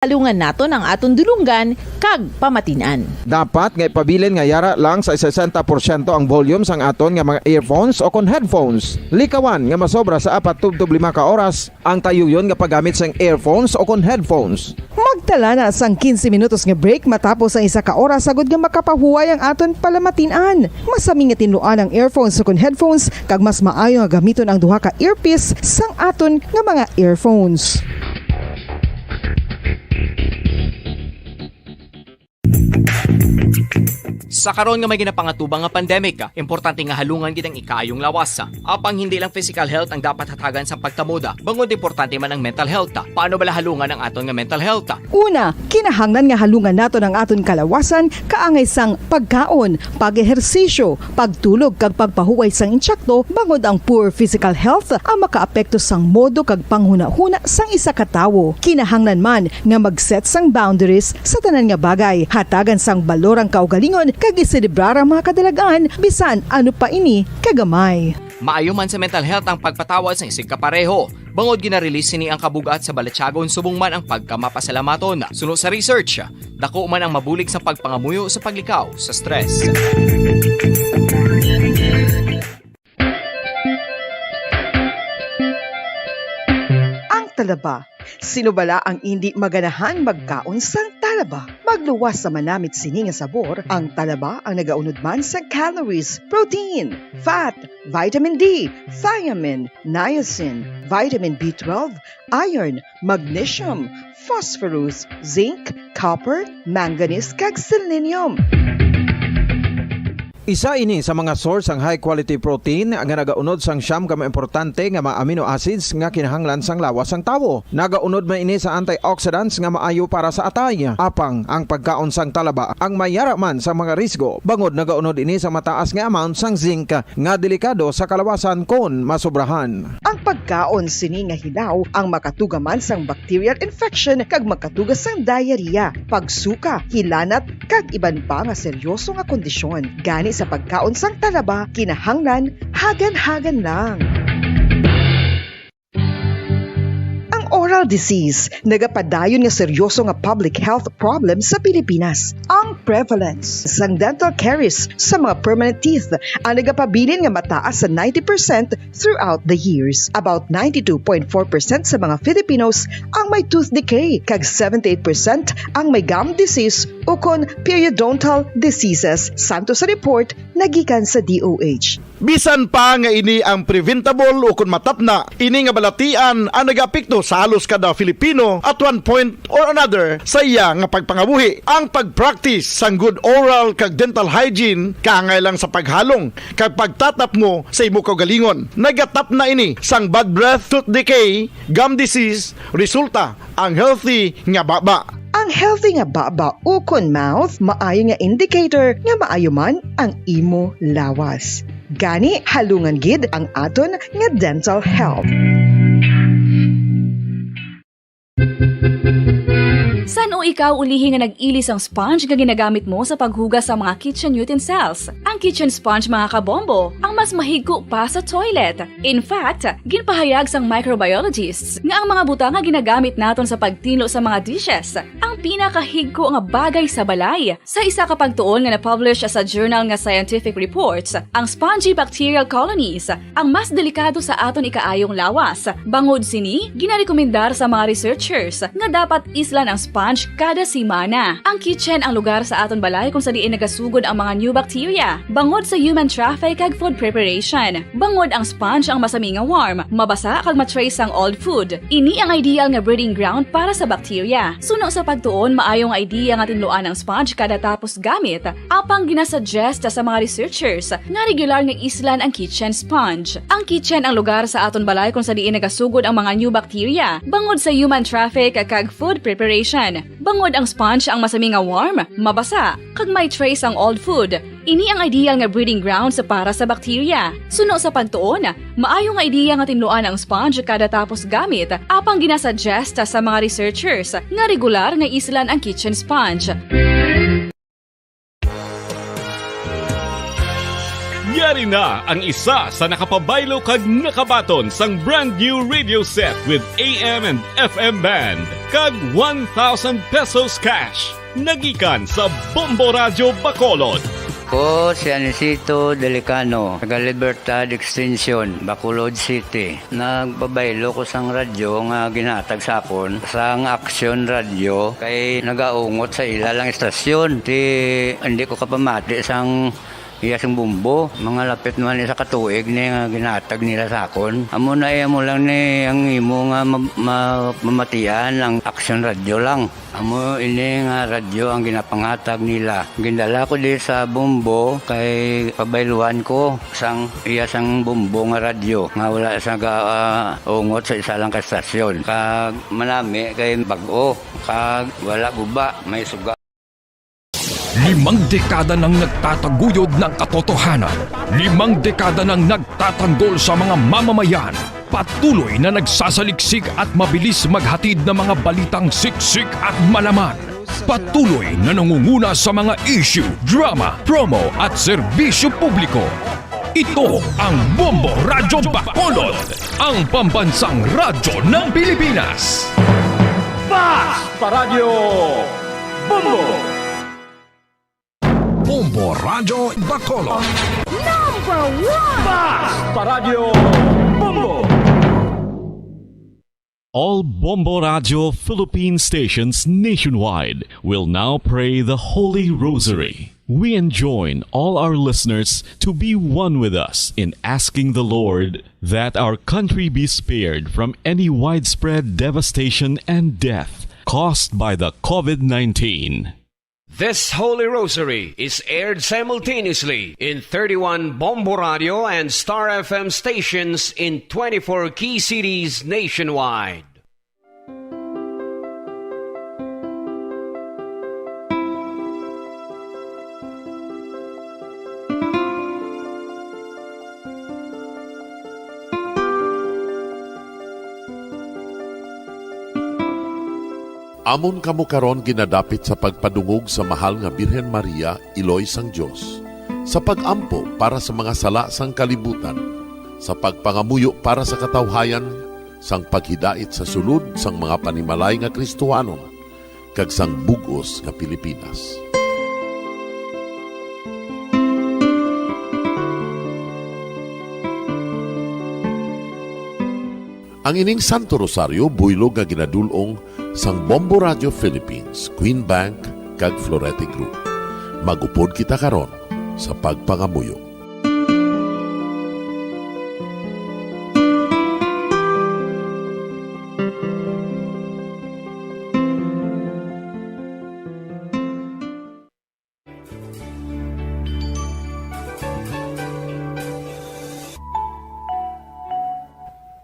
Halungan nato ang aton dulunggan kag pamatinan. Dapat nga ipabilin nga yara lang sa 60% ang volume sang aton nga mga earphones o kon headphones. Likawan nga masobra sa 4-5 ka oras ang tayuyon nga paggamit sang earphones o kon headphones. Magtala na sang 15 minutos nga break matapos ang 1 ka oras sagod nga makapahuway ang aton palamatinan. Masami nga tinluan ang earphones o kon headphones kag mas maayo nga gamiton ang duha ka earpiece sang aton nga mga earphones. Sa karon nga may ginapangatubang nga pandemic, importante nga halungan gid ang ikaayong lawas. Apang hindi lang physical health ang dapat hatagan sa pagtamuda, bangod importante man ang mental health. Paano bala halungan ang aton nga mental health? Una, kinahanglan nga halungan nato ang aton kalawasan kaangay sang pagkaon, pag-ehersisyo, pagtulog kag pagpahuway sang insyakto bangod ang poor physical health ang makaapekto sang modo kag panghuna-huna sang isa ka tawo. Kinahanglan man nga mag-set sang boundaries sa tanan nga bagay, hatagan sang balorang kaugalingon kag iselebrar ang mga kadalagaan bisan ano pa ini kagamay. Maayo man sa mental health ang pagpatawad sa isig kapareho. Bangod gina-release ni ang kabugat sa Balatyagon subong man ang pagkamapasalamaton. Sunod sa research, dako man ang mabulig sa pagpangamuyo sa paglikaw sa stress. Ang talaba. Sino bala ang hindi maganahan magkaon sang talaba? Magluwas sa manamit sini nga sabor, ang talaba ang nagaunod man sa calories, protein, fat, vitamin D, thiamine, niacin, vitamin B12, iron, magnesium, phosphorus, zinc, copper, manganese kag selenium. Isa ini sa mga source ang high quality protein nga nagaunod sang siyam ka importante nga mga amino acids nga kinahanglan sang lawas sang tawo. Nagaunod man ini sa antioxidants nga maayo para sa atay. Apang ang pagkaon sang talaba ang mayara man sa mga risgo. Bangod nagaunod ini sa mataas nga amount sang zinc nga delikado sa kalawasan kon masobrahan. Ang pagkaon sini nga hilaw ang makatugaman sang bacterial infection kag makatugas sang diarrhea, pagsuka, hilanat kag iban pa nga seryoso nga kondisyon. Gani sa pagkaon sang talaba, kinahanglan hagan-hagan lang. Oral disease, nagapadayon nga seryoso nga public health problem sa Pilipinas. Ang prevalence sang dental caries sa mga permanent teeth ang nagapabilin nga mataas sa 90% throughout the years. About 92.4% sa mga Filipinos ang may tooth decay, kag 78% ang may gum disease o kon periodontal diseases, santo sa report nagikan sa DOH. Bisan pa nga ini ang preventable o kung matapna, ini nga balatian ang nag-apekto sa halos kada Filipino at one point or another sa iya nga pagpangabuhi. Ang pag-practice sang good oral kag dental hygiene kaangay lang sa paghalong kag pagtatap mo sa imo kaugalingon. Nagatap na ini sang bad breath, tooth decay, gum disease, resulta ang healthy nga baba. Ang healthy nga baba o kon mouth maayo nga indicator nga maayo man ang imo lawas. Gani halungan gid ang aton nga dental health. San o ikaw ulihi nga nag-ilis ang sponge nga ginagamit mo sa paghugas sa mga kitchen utensils? Ang kitchen sponge mga kabombo, ang mas mahigko pa sa toilet. In fact, ginpahayag sang microbiologists nga ang mga butang nga ginagamit naton sa pagtinlo sa mga dishes ang pinakahigko nga bagay sa balay. Sa isa ka pagtuon nga na-publish sa journal nga Scientific Reports, ang spongy bacterial colonies ang mas delikado sa aton ikaayong lawas. Bangod sini, ginarekomendar sa mga researchers nga dapat islan ang sponge kada simana. Ang kitchen ang lugar sa aton balay kung sa diin nagasugod ang mga new bacteria. Bangod sa human traffic kag food preparation. Bangod ang sponge ang masami nga warm, mabasa kag matrace ang old food. Ini ang ideal nga breeding ground para sa bacteria. Suno sa pagtuon, maayong idea nga tinluan ang sponge kada tapos gamit. Apang ginasuggest sa mga researchers nga regular nga islan ang kitchen sponge. Ang kitchen ang lugar sa aton balay kung sa diin nagasugod ang mga new bacteria. Bangod sa human traffic kag food preparation. Bangod ang sponge ang masami nga warm, mabasa, kag may trace ang old food. Ini ang ideal nga breeding ground sa para sa bacteria. Suno sa pagtuon, maayo nga idea nga tinluan ang sponge kada tapos gamit, apang ginasuggest sa mga researchers nga regular nga islan ang kitchen sponge. Yari na ang isa sa nakapabaylo kag nakabaton sang brand new radio set with AM and FM band kag 1,000 pesos cash. Nagikan sa Bombo Radio Bacolod. Ko si Anisito Delicano, taga Libertad Extension, Bacolod City. Nagbabaylo ko sang radyo nga ginatag sapon sang Action Radio kay nagaungot sa ilalang estasyon. Hindi ko kapamati sang iyasang bumbo, mga lapit naman sa katuig ni nga ginatag nila sakon. Amo na mo lang ni ang imo nga mamatian ang Action Radio lang. Amo ini nga radyo ang ginapangatag nila. Gindala ko di sa bumbo kay pabayluan ko sang iyasang bumbo nga radyo nga wala sa ungot sa isa lang ka estasyon. Kag manami kay bag-o, kag wala guba, may suga. 5 dekada nang nagtataguyod ng katotohanan. 5 dekada nang nagtatanggol sa mga mamamayan. Patuloy na nagsasaliksik at mabilis maghatid ng mga balitang siksik at malaman. Patuloy na nangunguna sa mga issue, drama, promo at serbisyo publiko. Ito ang Bombo Radyo Bacolod, ang pambansang radyo ng Pilipinas. Fast Paradyo Bombo! Bombo Radyo Bacolod. Fast Paradyo Bombo! All Bombo Radio Philippine stations nationwide will now pray the Holy Rosary. We enjoin all our listeners to be one with us in asking the Lord that our country be spared from any widespread devastation and death caused by the COVID-19. This Holy Rosary is aired simultaneously in 31 Bombo Radio and Star FM stations in 24 key cities nationwide. Amon kamo karon ginadapit sa pagpadungog sa mahal nga Birhen Maria, Iloy sang Dios, sa pagampo para sa mga sala sang kalibutan, sa pagpangamuyo para sa katawhayan, sang paghidait sa sulod sang mga panimalay nga Kristohanon, kag sang bugos nga Pilipinas. Ang ining Santo Rosario buylog nga ginadulong sang Bombo Radio Philippines, Queen Bank, kag Florete Group. Magupod kita karon sa pagpangamuyo.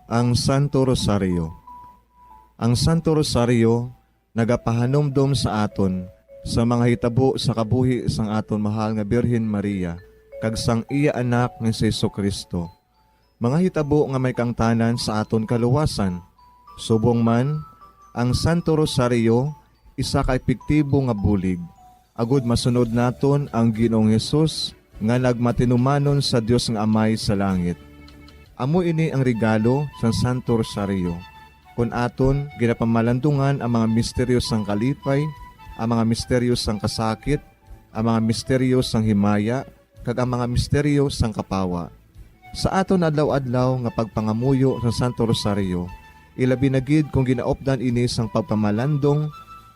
Ang Santo Rosario. Ang Santo Rosario nagapahanumdom sa aton sa mga hitabo sa kabuhi sang aton mahal nga Birhen Maria kag sang iya anak nga si Jesucristo. Mga hitabo nga may kangtanan sa aton kaluwasan. Subong man, ang Santo Rosario isa ka epektibo nga bulig. Agud masunod naton ang Ginoong Hesus nga nagmatinumanon sa Dios nga Amay sa langit. Amo ini ang regalo sa Santo Rosario. Kung aton ginapamalandungan ang mga misteryo sang kalipay, ang mga misteryo sang kasakit, ang mga misteryo sang himaya, kag ang mga misteryo sang kapawa. Sa aton adlaw-adlaw nga pagpangamuyo sa Santo Rosario, ilabi na gid kung ginaopdan ini sang pagpamalandong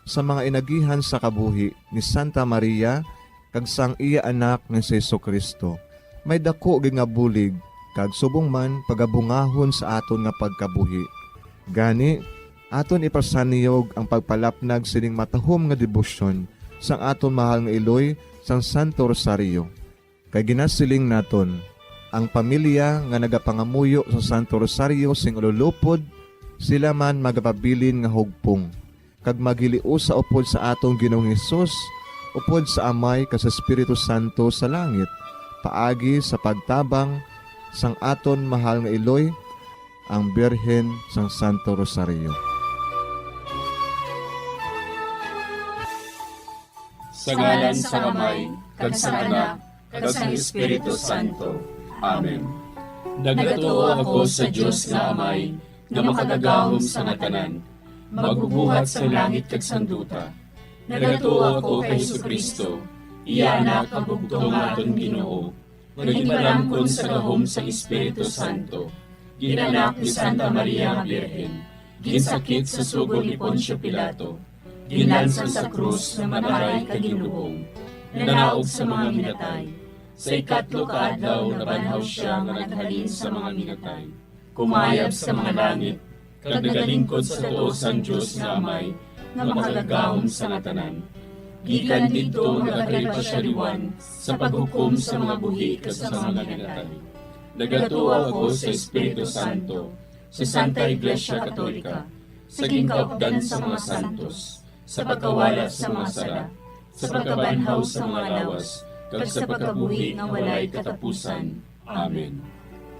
sa mga inagihan sa kabuhi ni Santa Maria kag sang iya anak nga si Jesucristo. May dako gid nga bulig kag subong man pagabungahon sa aton nga pagkabuhi. Gani, aton ipasaniyog ang pagpalapnag sining matahom nga debosyon sang aton mahal nga Iloy sang Santo Rosario. Kay ginasiling naton, ang pamilya nga nagapangamuyo sa Santo Rosario sing ululupod, sila man magapabilin nga hugpong. Kag maghiliu sa upod sa atong Ginoong Hesus, upod sa Amay kas Espiritu Santo sa langit, paagi sa pagtabang sang aton mahal nga Iloy, ang Birhen sang Santo Rosario. Sa ngalan sa Amay, kag sa Anak, kag sa Espiritu Santo. Amen. Nagatuo ako sa Dios nga Amay, nga makagagahom sa nga tanan, magbubuhat sa langit kag sanduta. Nagatuo ako kay Jesucristo, iya anak kag bugtong aton Ginoo, nagipalangkon sa gahom sa Espiritu Santo. Ginanak ni Santa Maria nga Birhen, ginsakit sa sugod ni Poncio Pilato, ginlansang sa krus na matay kag ginuhong, nanaog sa mga minatay. Sa ikatlo ka adlaw nabanhaw siya nga naghalin sa mga minatay. Kumayab sa mga langit, kag nagalingkod sa tuo sang Dios nga Amay, nga makagagahom sa nga tanan. Gikan didto nagakalipasyariwan sa paghukom sa mga buhi kag sa mga minatay. Nagatuo ako sa Espiritu Santo, sa Santa Iglesia Katolika, sa gingkaupdan sa mga santos, sa pagkawala sa mga sala, sa pagkabanhaw sa mga lawas, kag sa pagkabuhi nga walay katapusan. Amen.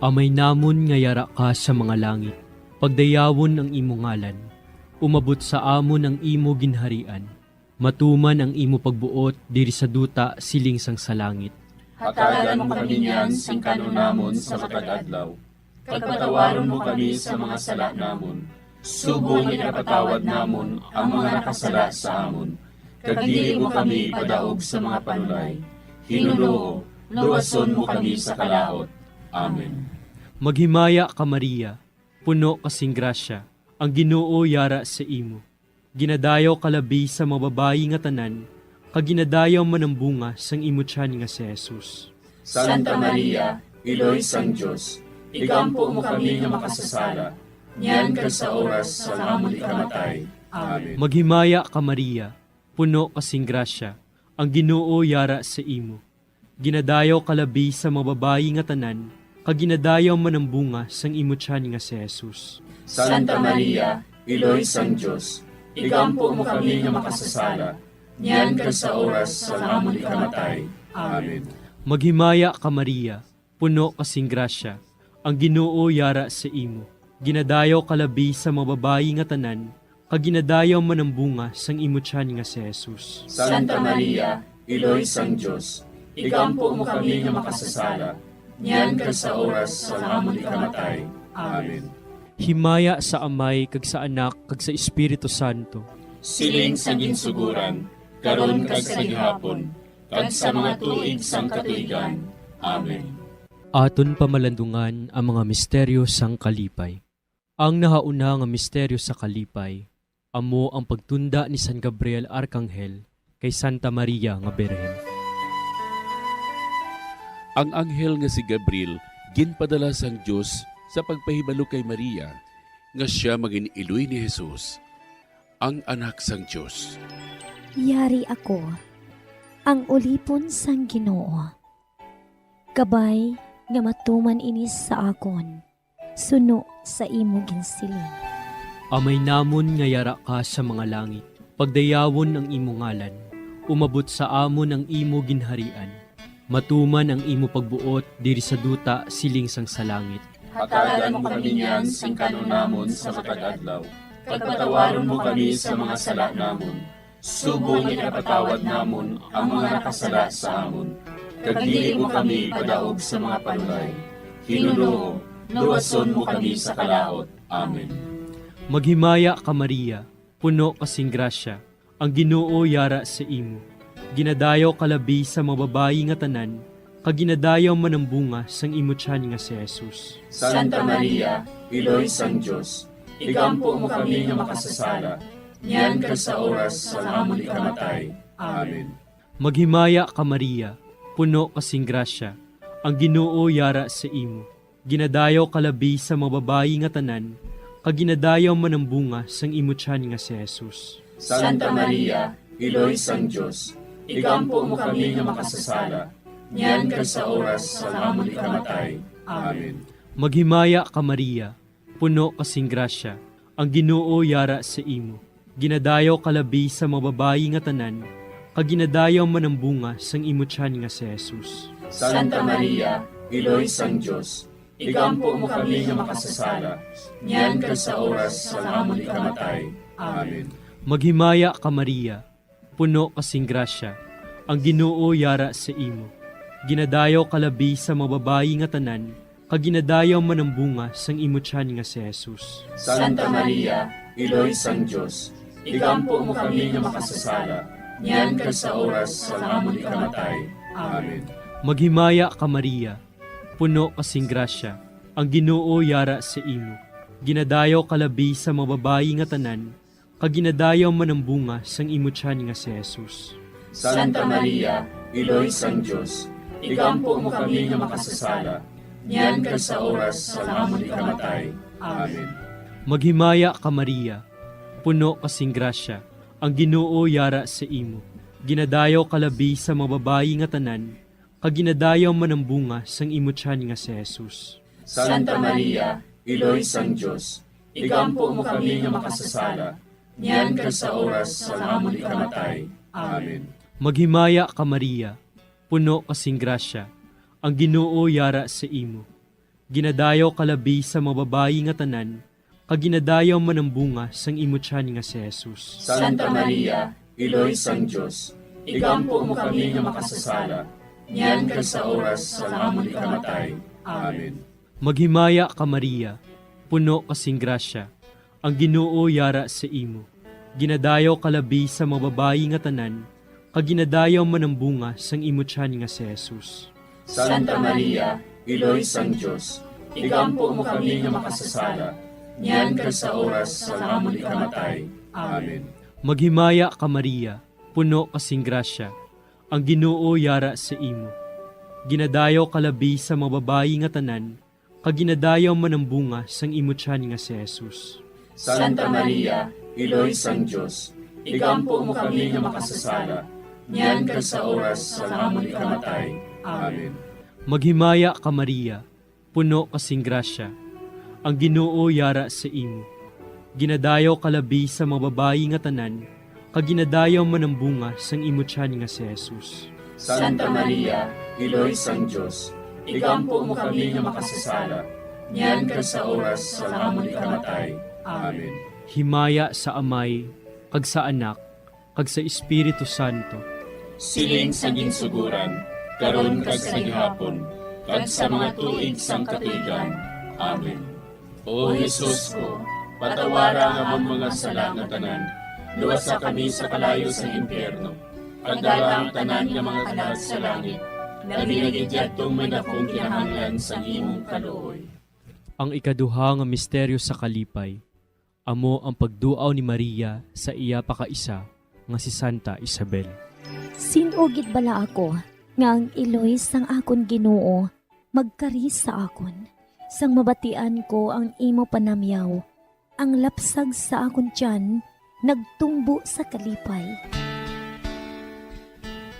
Amay namon nga yara ka sa mga langit, pagdayawon ang imo ngalan, umabot sa amon ang imo ginharian, matuman ang imo pagbuot diri sa duta siling sang sa langit. Hatagan mo kami niyan sing kanon namon sa matag adlaw, kag patawaron mo kami sa mga sala namon, subong ipatawad namon ang mga nakasala sa amon, kag dili mo kami padaog sa mga panulay. Hinuloo, luwason mo kami sa kalaot. Amen. Maghimaya ka Maria, puno kasing grasya, ang Ginoo yara sa imo. Ginadayaw kalabi sa mga babayi nga tanan, kag ginadayaw man ang bunga sang imo tiyan nga si Jesus. Santa Maria, Iloy sang Dios, igampo mo kami nga makasasala, niyan kag sa oras sa amon ikamatay. Amen. Maghimaya ka Maria, puno kasing grasya, ang Ginoo yara sa imo. Ginadayaw kalabi sa mga babayi nga tanan, kag ginadayaw man ang bunga sang imo tiyan nga si Jesus. Santa Maria, Iloy sang Dios, igampo mo kami nga makasasala, niyan kag sa oras sa amon ikamatay. Amen. Maghimaya ka Maria, puno kasing grasya, ang Ginoo yara sa imo. Ginadayaw kalabi sa mga babayi nga tanan, kag ginadayaw man ang bunga sang imo tiyan nga si Jesus. Santa Maria, Iloy sang Dios, igampo mo kami nga makasasala, niyan kag sa oras sa amon ikamatay. Amen. Himaya sa Amay kag sa Anak kag sa Espiritu Santo. Siling sa ginsuguran, karon kag sa gihapon, kag sa mga tuig sang katuigan. Amen. Aton pamalandungan ang mga misteryo sang kalipay. Ang nahauna nga misteryo sa kalipay, amo ang pagtunda ni San Gabriel Arkanghel kay Santa Maria nga Birhen. Ang anghel nga si Gabriel ginpadala sang Dios sa pagpahibalo kay Maria nga siya maging iloy ni Jesus, ang anak sang Dios. Yari ako, ang ulipon sang Ginoo. Kabay nga matuman inis sa akon, suno sa imo ginsiling. Amay namon nga yara ka sa mga langit, pagdayawon ang imo ngalan, umabot sa amon ang imo ginharian, matuman ang imo pagbuot diri sa duta siling sang sa langit. Hatagan mo kami niyan sing kanon namon sa matag adlaw, kag patawaron mo kami sa mga sala namon, subong ipatawad namon ang mga nakasala sa amon, kag dili mo kami padaog sa mga panulay. Hinuloo, luwason mo kami sa kalaot. Amen. Maghimaya ka Maria, puno kasing grasya, ang Ginoo yara sa imo. Ginadayaw kalabi sa mga babayi nga tanan, kag ginadayaw man ang bunga sang imo tiyan nga si Jesus. Santa Maria, Iloy sang Dios, igampo mo kami nga makasasala, niyan kag sa oras sa amon ikamatay. Amen. Maghimaya ka Maria, puno kasing grasya, ang Ginoo yara sa imo. Ginadayaw kalabi sa mga babayi nga tanan, kag ginadayaw man ang bunga sang imo tiyan nga si Jesus. Santa Maria, Iloy sang Dios, igampo mo kami nga makasasala, niyan kag sa oras sa amon ikamatay. Amen. Maghimaya ka Maria, puno kasing grasya, ang Ginoo yara sa imo. Ginadayaw kalabi sa mga babayi nga tanan, kag ginadayaw man ang bunga sang imo tiyan nga si Jesus. Santa Maria, Iloy sang Dios, igampo mo kami nga makasasala, niyan kag sa oras sa amon ikamatay. Amen. Maghimaya ka Maria, puno kasing grasya, ang Ginoo yara sa imo. Ginadayaw kalabi sa mababayi nga tanan, kag ginadayaw man ang bunga sang imutyan nga si Jesus. Santa Maria, Iloy sang Diyos, ikampo mo kami nga makasasala, niyan kag sa oras sa amon ikamatay. Amen. Maghimaya ka Maria, puno kasing grasya, ang Ginoo yara sa imo. Ginadayaw kalabi sa mababayi nga tanan, kag ginadayaw man ang bunga sang imutyan nga si Jesus. Santa Maria, Iloy sang Diyos, ikampo mo kami nga makasasala, niyan kag sa oras sa amon ikamatay. Amen. Maghimaya ka Maria, puno kasing grasya, ang Ginoo yara sa imo. Ginadayaw kalabi sa mababayi nga tanan, kag ginadayaw man ang bunga sang imutyan nga si Jesus. Santa Maria, Iloy sang Diyos, ikampo mo kami nga makasasala, niyan kag sa oras sa amon ikamatay. Amen. Maghimaya ka Maria, puno kasing grasya, ang Ginoo yara sa imo. Ginadayaw kalabi sa mababayi nga tanan, kag ginadayaw man ang bunga sang imutyan nga si Jesus. Santa Maria, Iloy sang Diyos, ikampo mo kami nga makasasala, niyan kag sa oras sa amon ikamatay. Amen. Maghimaya ka Maria, puno kasing grasya, ang Ginoo yara sa imo. Ginadayaw kalabi sa mababayi nga tanan, kag ginadayaw man ang bunga sang imutyan nga si Jesus. Santa Maria, Iloy sang Diyos, ikampo mo kami nga makasasala, niyan kag sa oras sa amon ikamatay. Amen. Maghimaya ka Maria, puno kasing grasya, ang Ginoo yara sa imo. Ginadayaw kalabi sa mababayi nga tanan, kag ginadayaw man ang bunga sang imutyan nga si Jesus. Santa Maria, Iloy sang Diyos, ikampo mo kami nga makasasala, niyan kag sa oras sa amon ikamatay. Amen. Maghimaya ka Maria, puno kasing grasya, ang Ginoo yara sa imo. Ginadayaw kalabi sa mababayi nga tanan, kag ginadayaw man ang bunga sang imutyan nga si Jesus. Santa Maria, Iloy sang Diyos, ikampo mo kami nga makasasala, niyan kag sa oras sa amon ikamatay. Amen. Himaya sa Amay, kag sa Anak, kag sa Espiritu Santo. Siling sa ginsuguran, karon kag sa gihapon, kag sa mga tuig sang katuigan. Amen. O Jesus ko, patawara nga among mga sala nga tanan, luwasa kami sa kalayo sa impyerno, pagdala ang tanan nga mga kalag sa langit, nabinagidyatong may dakong kinahanglan sa imong kaluoy. Ang ikaduha nga misteryo sa kalipay, amo ang pagduaw ni Maria sa iya pakaisa nga si Santa Isabel. Sinugid bala ako, nga ang iloy sang akon Ginoo, magkaris sa akon. Sang mabatian ko ang imo panamyaw, ang lapsag sa akon tiyan, nagtumbo sa kalipay.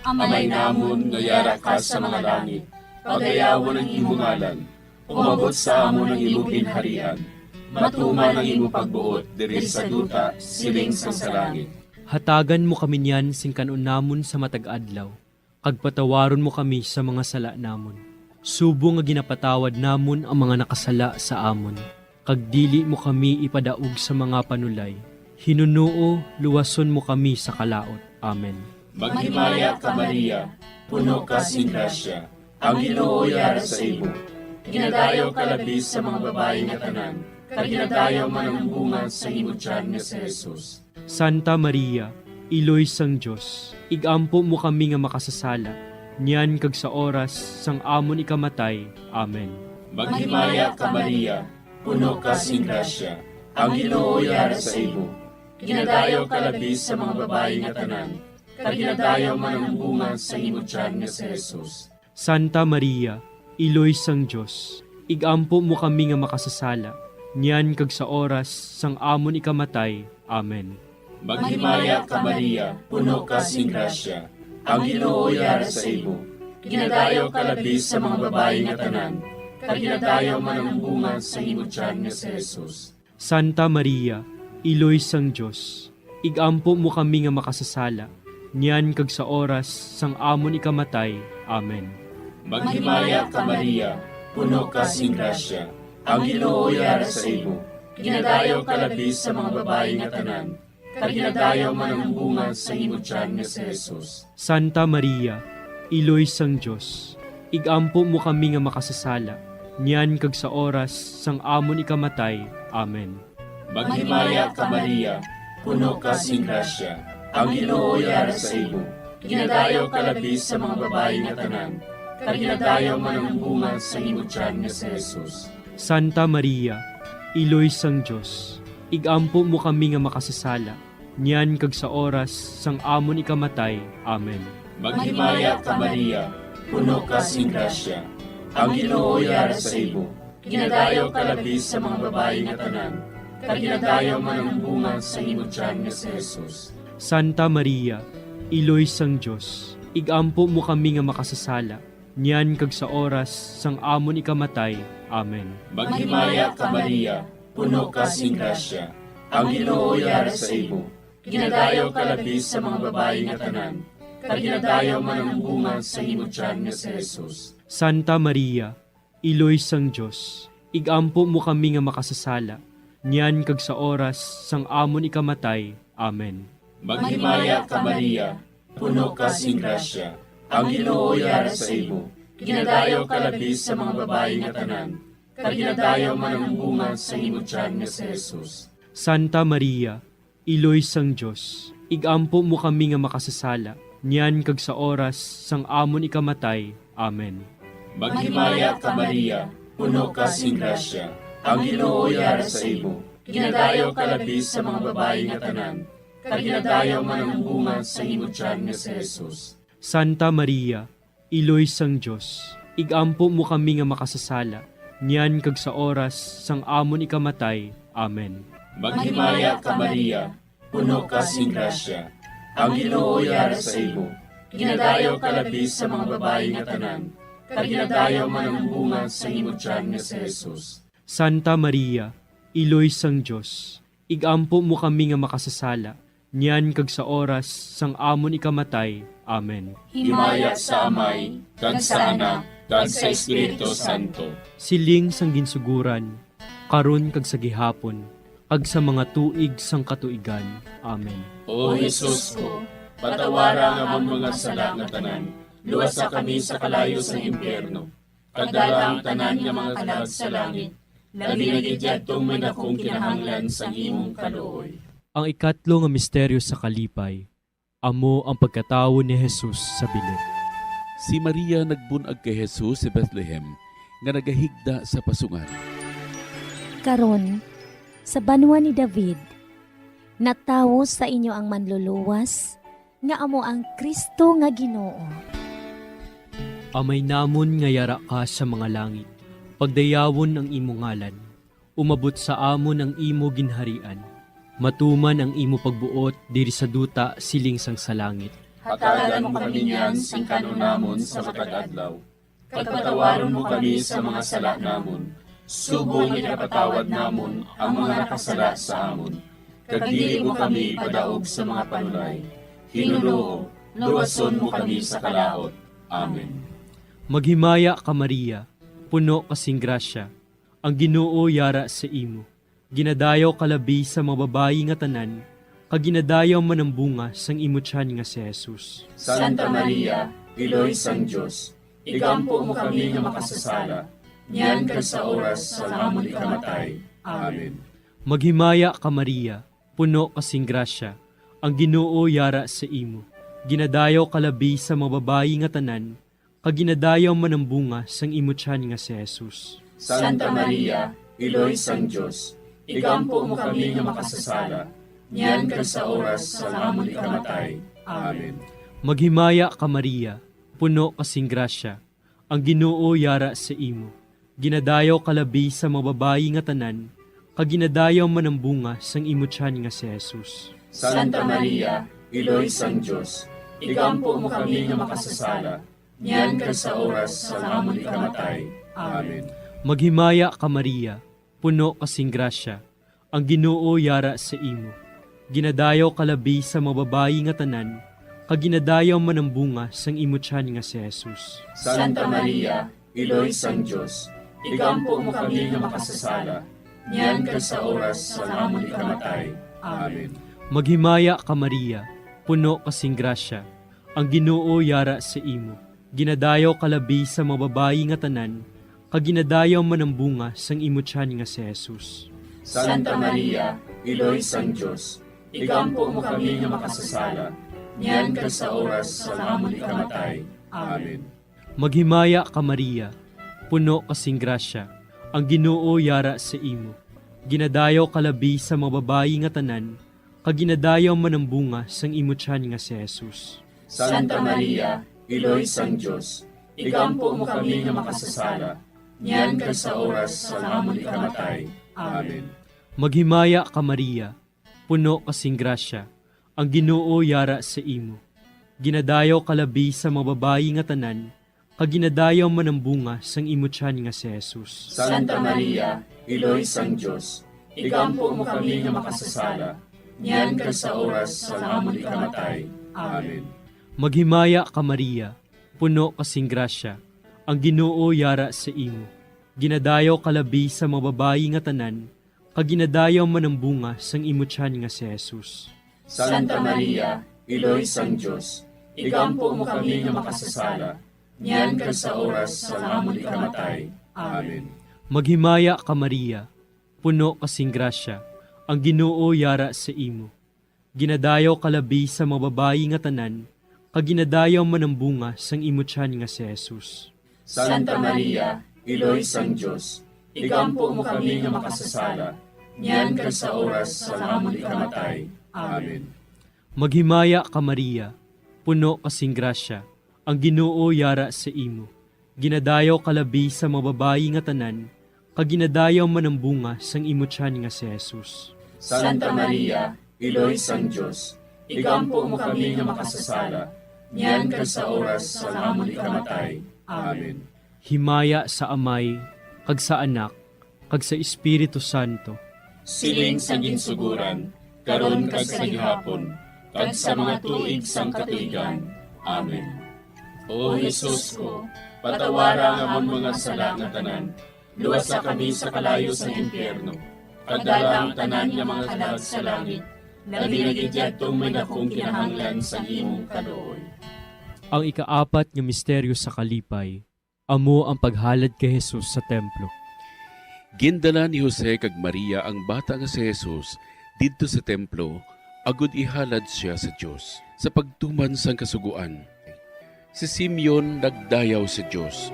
Amay namon nga yara ka sa mga langit, pagayawan ang imo ngalan, umabot sa amon ang imo ginharian, matuman ang imo pagbuot diri sa duta siling sa langit. Hatagan mo kami niyan sing kanon namon sa matag adlaw, kag patawaron mo kami sa mga sala namon. Subo nga ginapatawad namon ang mga nakasala sa amon, kag dili mo kami ipadaog sa mga panulay. Hinunuo, luwason mo kami sa kalaot. Amen. Maghimaya ka Maria, puno ka sing grasya, ang Ginoo yara sa imo. Ginadayaw ka labis sa mga babae nga tanan, kag ginadayaw man ang bunga sa imo tiyan nga si Jesus. Santa Maria, Iloy sang Diyos, igampo mo kami nga makasasala, niyan kag sa oras sang amon ikamatay. Amen. Maghimaya ka Maria, puno ka sing grasya, ang Ginoo yara sa imo. Ginadayaw ka labis sa mga babae nga tanan, kag ginadayaw man ang bunga sa imo tiyan nga si Jesus. Santa Maria, Iloy sang Diyos, igampo mo kami nga makasasala, niyan kag sa oras sang amon ikamatay. Amen. Maghimaya ka Maria, puno ka sing grasya, ang Ginoo yara sa imo. Ginadayaw ka labis sa mga babae nga tanan, kag ginadayaw man ang bunga sa imo tiyan nga si Jesus. Santa Maria, Iloy sang Diyos, igampo mo kami nga makasasala, niyan kag sa oras sang amon ikamatay. Amen. Maghimaya ka Maria, puno ka sing grasya, ang Ginoo yara sa imo. Ginadayaw ka labis sa mga babae nga tanan, kag ginadayaw man ang bunga sa imo tiyan nga si Jesus. Santa Maria, Iloy sang Diyos, igampo mo kami nga makasasala, niyan kag sa oras sang amon ikamatay. Amen. Maghimaya ka Maria, puno ka sing grasya, ang Ginoo yara sa imo. Ginadayaw ka labis sa mga babae nga tanan, kag ginadayaw man ang bunga sa imo tiyan nga si Jesus. Santa Maria, Iloy sang Diyos, igampo mo kami nga makasasala, niyan kag sa oras sang amon ikamatay. Amen. Maghimaya ka Maria, puno ka sing grasya, ang Ginoo yara sa imo. Ginadayaw ka labis sa mga babae nga tanan, kag ginadayaw man ang bunga sa imo tiyan nga si Jesus. Santa Maria, Iloy sang Diyos, igampo mo kami nga makasasala, niyan kag sa oras sang amon ikamatay. Amen. Maghimaya ka Maria, puno ka sing grasya, ang Ginoo yara sa imo. Ginadayaw ka labis sa mga babae nga tanan, kag ginadayaw man ang bunga sa imo tiyan nga si Jesus. Santa Maria, Iloy sang Diyos, igampo mo kami nga makasasala, niyan kag sa oras sang amon ikamatay. Amen. Maghimaya ka Maria, puno ka sing grasya, ang Ginoo yara sa imo. Ginadayaw ka labis sa mga babae nga tanan, kag ginadayaw man ang bunga sa imo tiyan nga si Jesus. Santa Maria, Iloy sang Diyos, igampo mo kami nga makasasala, niyan kag sa oras sang amon ikamatay. Amen. Maghimaya ka Maria, puno ka sing grasya, ang Ginoo yara sa imo. Ginadayaw ka labis sa mga babae nga tanan, kag ginadayaw man ang bunga sa imo tiyan nga si Jesus. Santa Maria, Iloy sang Diyos, igampo mo kami nga makasasala, niyan kag sa oras sang amon ikamatay. Amen. Maghimaya ka Maria, puno ka sing grasya, ang Ginoo yara sa imo. Ginadayaw ka labis sa mga babae nga tanan, kag ginadayaw man ang bunga sa imo tiyan nga si Jesus. Santa Maria, Iloy sang Diyos, igampo mo kami nga makasasala, niyan kag sa oras sang amon ikamatay. Amen. Himaya sa Amay, kag sa Anak, kag sa Espiritu Santo. Siling sang ginsuguran, karon kag sa gihapon, kag sa mga tuig sang katuigan. Amen. O Jesus ko, patawara nga among mga sala nga tanan, luwasa kami sa kalayo sa impyerno, kadala ang tanan nga mga kalag sa langit, labi na gidyadtong may dakong kinahanglan sa imong kaluoy. Ang ikatlo nga misteryo sa kalipay, amo ang pagkatawo ni Jesus sa bilin. Si Maria nagbunag kay Jesus sa Bethlehem nga nagahigda sa pasungan. Karon, sa banwa ni David, natawo sa inyo ang manluluwas, nga amo ang Kristo nga Ginoo. Amay namon nga yara ka sa mga langit, pagdayawon ang imo ngalan, umabot sa amon ang imo ginharian, matuman ang imo pagbuot diri sa duta siling sang sa langit. Hatagan mo kami niyan sing kanunamon sa matag adlaw. Pagpatawaron mo kami sa mga sala namon. Subong ikapatawad namon ang mga nakasala sa amon. Kag dili mo kami padaog sa mga panulay. Hinunoo, luwason mo kami sa kalaot. Amen. Maghimaya ka Maria, puno kasing grasya, ang Ginoo yara sa imo. Ginadayaw kalabi sa mga babayi nga tanan, kag ginadayaw man ang bunga sang imo tiyan nga si Jesus. Santa Maria, Iloy sang Diyos, igampo mo kami nga makasasala, niyan kag sa oras sa amon ikamatay. Amen. Maghimaya ka Maria, puno kasing grasya, ang Ginoo yara sa imo. Ginadayaw kalabi sa mga babayi nga tanan, kag ginadayaw man ang bunga sang imo tiyan nga si Jesus. Santa Maria, Iloy sang Diyos, igampo mo kami nga makasasala, niyan kag sa oras sa amon ikamatay. Amen. Maghimaya ka Maria, puno kasing grasya, ang Ginoo yara sa imo. Ginadayaw kalabi sa mga babayi nga tanan, kag ginadayaw man ang bunga sang imo tiyan nga si Jesus. Santa Maria, Iloy sang Diyos, igampo mo kami nga makasasala, niyan kag sa oras sa amon ikamatay. Amen. Maghimaya ka Maria, puno kasing grasya, ang Ginoo yara sa imo. Ginadayaw kalabi sa mga babayi nga tanan, kag ginadayaw man ang bunga sang imo tiyan nga si Jesus. Santa Maria, Iloy sang Diyos, igampo mo kami nga makasasala, niyan kag sa oras sa amon ikamatay. Amen. Maghimaya ka Maria, puno kasing grasya, ang Ginoo yara sa imo. Ginadayaw kalabi sa mga babayi nga tanan, kag ginadayaw man ang bunga sang imutyan nga si Jesus. Santa Maria, Iloy sang Diyos, igampo mo kami nga makasasala, niyan kag sa oras sa amon ikamatay. Amen. Maghimaya ka Maria, puno kasing grasya, ang Ginoo yara sa imo. Ginadayaw kalabi sa mga babayi nga tanan, kag ginadayaw man ang bunga sang imutyan nga si Jesus. Santa Maria, Iloy sang Diyos, igampo mo kami nga makasasala, niyan kag sa oras sa amon ikamatay. Amen. Maghimaya ka Maria, puno kasing grasya, ang Ginoo yara sa imo. Ginadayaw kalabi sa mga babayi nga tanan, kag ginadayaw man ang bunga sang imutyan nga si Jesus. Santa Maria, Iloy sang Diyos, igampo mo kami nga makasasala, niyan kag sa oras sa amon ikamatay. Amen. Maghimaya ka Maria, puno kasing grasya, ang Ginoo yara sa imo. Ginadayaw kalabi sa mga babayi nga tanan, kag ginadayaw man ang bunga sang imutyan nga si Jesus. Santa Maria, Iloy sang Diyos, igampo mo kami nga makasasala, niyan kag sa oras sa amon ikamatay. Amen. Maghimaya ka Maria, puno kasing grasya, ang Ginoo yara sa imo. Ginadayaw kalabi sa mga babayi nga tanan, kag ginadayaw man ang bunga sang imutyan nga si Jesus. Santa Maria, Iloy sang Diyos, igampo mo kami nga makasasala, niyan kag sa oras sa amon ikamatay. Amen. Maghimaya ka Maria, puno kasing grasya, ang Ginoo yara sa imo. Ginadayaw kalabi sa mga babayi nga tanan, kag ginadayaw man ang bunga sang imutyan nga si Jesus. Santa Maria, Iloy sang Diyos, igampo mo kami nga makasasala, niyan kag sa oras sa amon ikamatay. Amen. Himaya sa Amay, kag sa Anak, kag sa Espiritu Santo. Siling sa ginsuguran, karon kag sa gihapon, kag sa mga tuig sang katuigan. Amen. O Jesus ko, patawara nga amon mga sala nga tanan, luwasa kami sa kalayo sa impyerno, kadala ang tanan nga mga kalag sa langit, naginagidyatong may nakong kinahanglan sa imong kaluoy. Ang ikaapat nga misteryo sa kalipay, amo ang paghalad kay Jesus sa templo. Gindala ni Jose kag Maria ang bata nga si Jesus didto sa templo, agud ihalad siya sa Dios sa pagtuman sang kasuguan. Si Simeon nagdayaw sa Dios.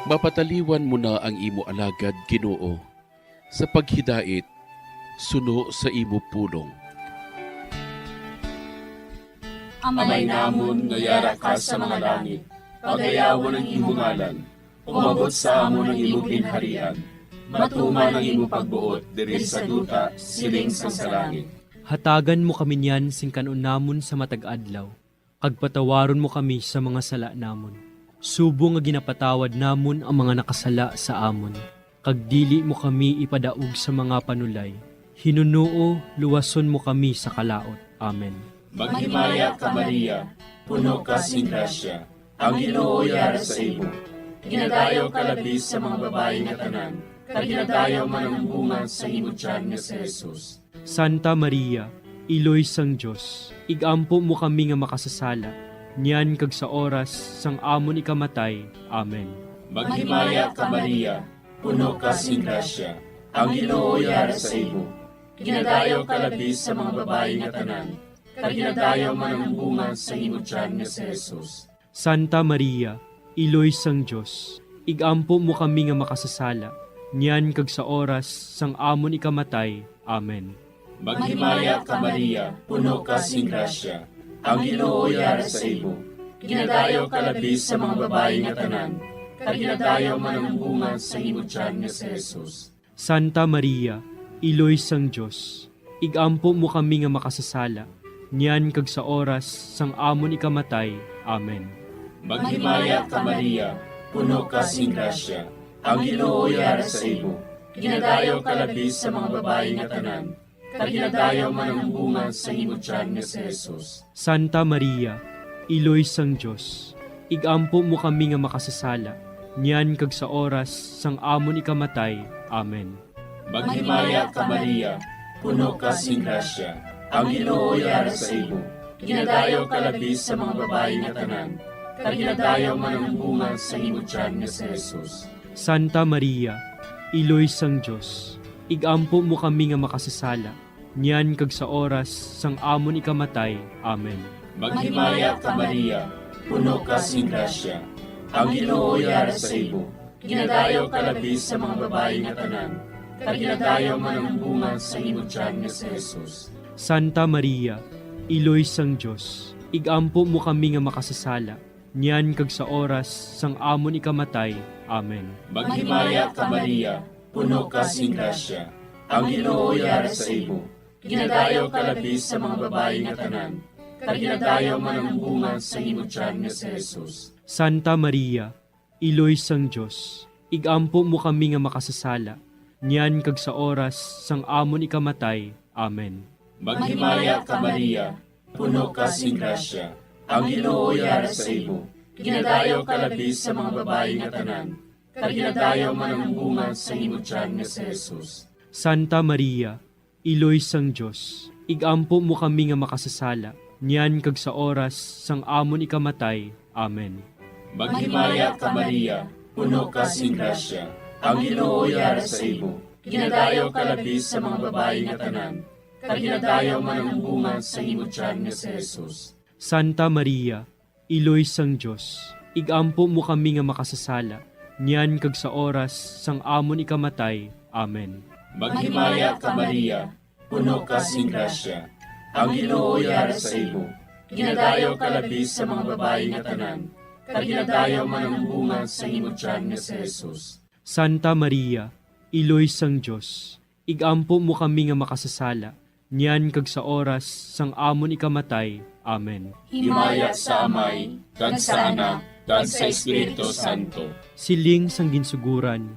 Mapataliwan mo na ang imo alagad Ginoo sa paghidait suno sa imo pulong. Amay namon nga yara ka sa mga langit, pagayawon ang imong ngalan, umabot sa amon ang imong ginharian, matuman ang imong pagbuot diri sa duta siling sa langit. Hatagan mo kami niyan sing kanon namon sa matag adlaw, kag patawaron mo kami sa mga sala namon. Subo nga ginapatawad namon ang mga nakasala sa amon, kag dili mo kami ipadaog sa mga panulay. Hinunuo, luwason mo kami sa kalaot. Amen. Maghimaya ka Maria, puno ka sing grasya, ang Ginoo yara sa imo. Ginadayaw ka labi sa mga babayi nga tanan, kag ginadayaw man ang bunga sa imong tiyan nga si Jesus. Santa Maria, Iloy sang Diyos, igampo mo kami nga makasasala, niyan kag sa oras sang amon ikamatay. Amen. Maghimaya ka Maria, puno ka sing grasya, ang Ginoo yara sa imo. Ginadayaw ka labi sa mga babayi nga tanan, kag ginadayaw man ang bunga sa imong tiyan nga si Jesus. Santa Maria, Iloy sang Diyos, igampo mo kami nga makasasala, niyan kag sa oras sang amon ikamatay. Amen. Maghimaya ka Maria, puno ka sing grasya, ang Ginoo yara sa imo. Ginadayaw ka labi sa mga babayi nga tanan, kag ginadayaw man ang bunga sa imong tiyan nga si Jesus. Santa Maria, Iloy sang Diyos, igampo mo kami nga makasasala, niyan kag sa oras sang amon ikamatay. Amen. Maghimaya ka Maria, puno ka sing grasya, ang Ginoo yara sa imo. Ginadayaw ka labi sa mga babayi nga tanan, kag ginadayaw man ang bunga sa imong tiyan nga si Jesus. Santa Maria, Iloy sang Diyos, igampo mo kami nga makasasala, niyan kag sa oras sang amon ikamatay. Amen. Maghimaya ka Maria, puno ka sing grasya, ang Ginoo yara sa imo. Ginadayaw ka labi sa mga babayi nga tanan, kag ginadayaw man ang bunga sa imong tiyan nga si Jesus. Santa Maria, Iloy sang Dios, igampo mo kami nga makasasala, niyan kag sa oras sang amon ikamatay. Amen. Maghimaya ka Maria, puno ka sing grasya. Ang Ginoo yara sa imo, ginadayaw ka labis sa mga babae nga tanan, kag ginadayaw man ang bunga sa imong tiyan nga si Jesus. Santa Maria, Iloy sang Dios, igampo mo kami nga makasasala, niyan kag sa oras sang amon ikamatay. Amen. Maghimaya ka Maria, puno ka sing grasya. Ang Ginoo yara sa imo, ginadayaw ka labis sa mga babae nga tanan, kag ginadayaw man ang bunga sa imong tiyan nga si Jesus. Santa Maria, Iloy sang Dios, igampo mo kami nga makasasala, niyan kag sa oras sang amon ikamatay. Amen. Maghimaya ka Maria, puno ka sing grasya. Ang Ginoo yara sa imo, ginadayaw ka labis sa mga babae nga tanan, kag ginadayaw man ang bunga sa imong tiyan nga si Jesus. Santa Maria, Iloy sang Dios, igampo mo kami nga makasasala, niyan kag sa oras sang amon ikamatay. Amen. Maghimaya ka Maria, puno ka sing grasya. Ang Ginoo yara sa imo, ginadayaw ka labis sa mga babae nga tanan, kag ginadayaw man ang bunga sa imong tiyan nga si Jesus. Santa Maria, Iloy sang Dios, igampo mo kami nga makasasala, niyan kag sa oras sang amon ikamatay. Amen. Maghimaya ka Maria, puno ka sing grasya. Ang Ginoo yara sa imo, ginadayaw ka labis sa mga babae nga tanan, kag ginadayaw man ang bunga sa imong tiyan nga si Jesus. Santa Maria, Iloy sang Dios, igampo mo kami nga makasasala, niyan kag sa oras sang amon ikamatay. Amen. Himaya sa Amay, kag sa Anak, kag sa Espiritu Santo. Siling sang ginsuguran,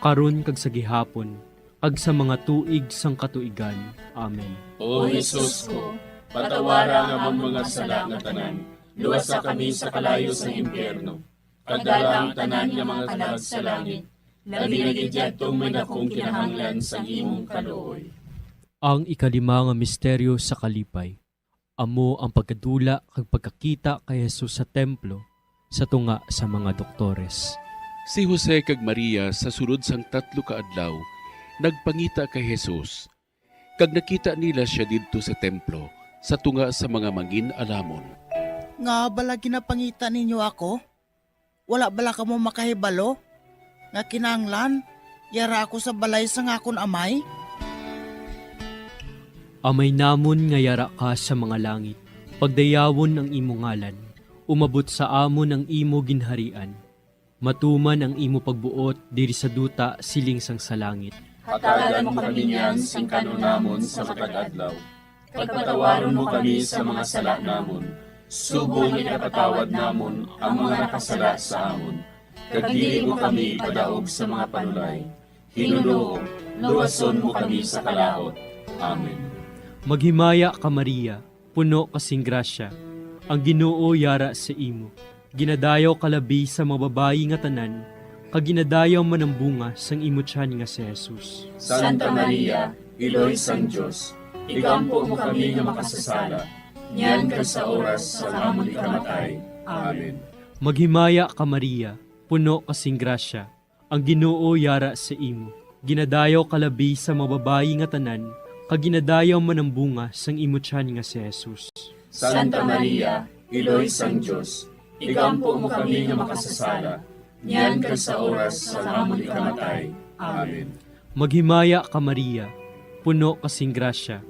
karon kag sa gihapon, kag sa mga tuig sang katuigan. Amen. O Jesus ko, patawara nga among mga sala nga tanan, luwasa kami sa kalayo sa impyerno, kag dala ang tanan nga mga kalag sa langit, labi na gidyadtong may dakong kinahanglan sa imong kaluoy. Ang ikalima nga misteryo sa kalipay, amo ang pagkadula kag pagkakita kay Jesus sa templo sa tunga sa mga doktores. Si Jose kag Maria sa sulod sang 3 ka adlaw nagpangita kay Jesus, kag nakita nila siya didto sa templo sa tunga sa mga mangin-alamon. Nga bala ginapangita ninyo ako? Wala bala ka mo makahibalo? Nga kinanglan, yara ako sa balay sa ngakon amay? Amay namon nga yara ka sa mga langit, pagdayawon ang imo ngalan, umabot sa amon ang imo ginharian, matuman ang imo pagbuot diri sa duta siling sang sa langit. Hatagan mo kami niyan sing kanunamon sa matag adlaw. Pagpatawaron mo kami sa mga sala namon. Subong ikapatawad namon ang mga nakasala sa amon. Kag dili mo kami ipadaog sa mga panulay. Hinunoo, luwason mo kami sa kalaot. Amen. Maghimaya ka Maria, puno kasing grasya, ang Ginoo yara sa imo. Ginadayaw kalabi sa mga babayi nga tanan, kag ginadayaw man ang bunga sang imo tiyan nga si Jesus. Santa Maria, Iloy sang Dios, igampo mo kami nga makasasala, niyan kag sa oras sa amon ikamatay. Amen. Maghimaya ka Maria, puno kasing grasya, ang Ginoo yara sa imo. Ginadayaw kalabi sa mga babayi nga tanan, kag ginadayaw man ang bunga sang imo tiyan nga si Jesus. Santa Maria, Iloy sang Dios, igampo mo kami nga makasasala, niyan kag sa oras sa amon ikamatay. Amen. Maghimaya ka Maria, puno kasing grasya,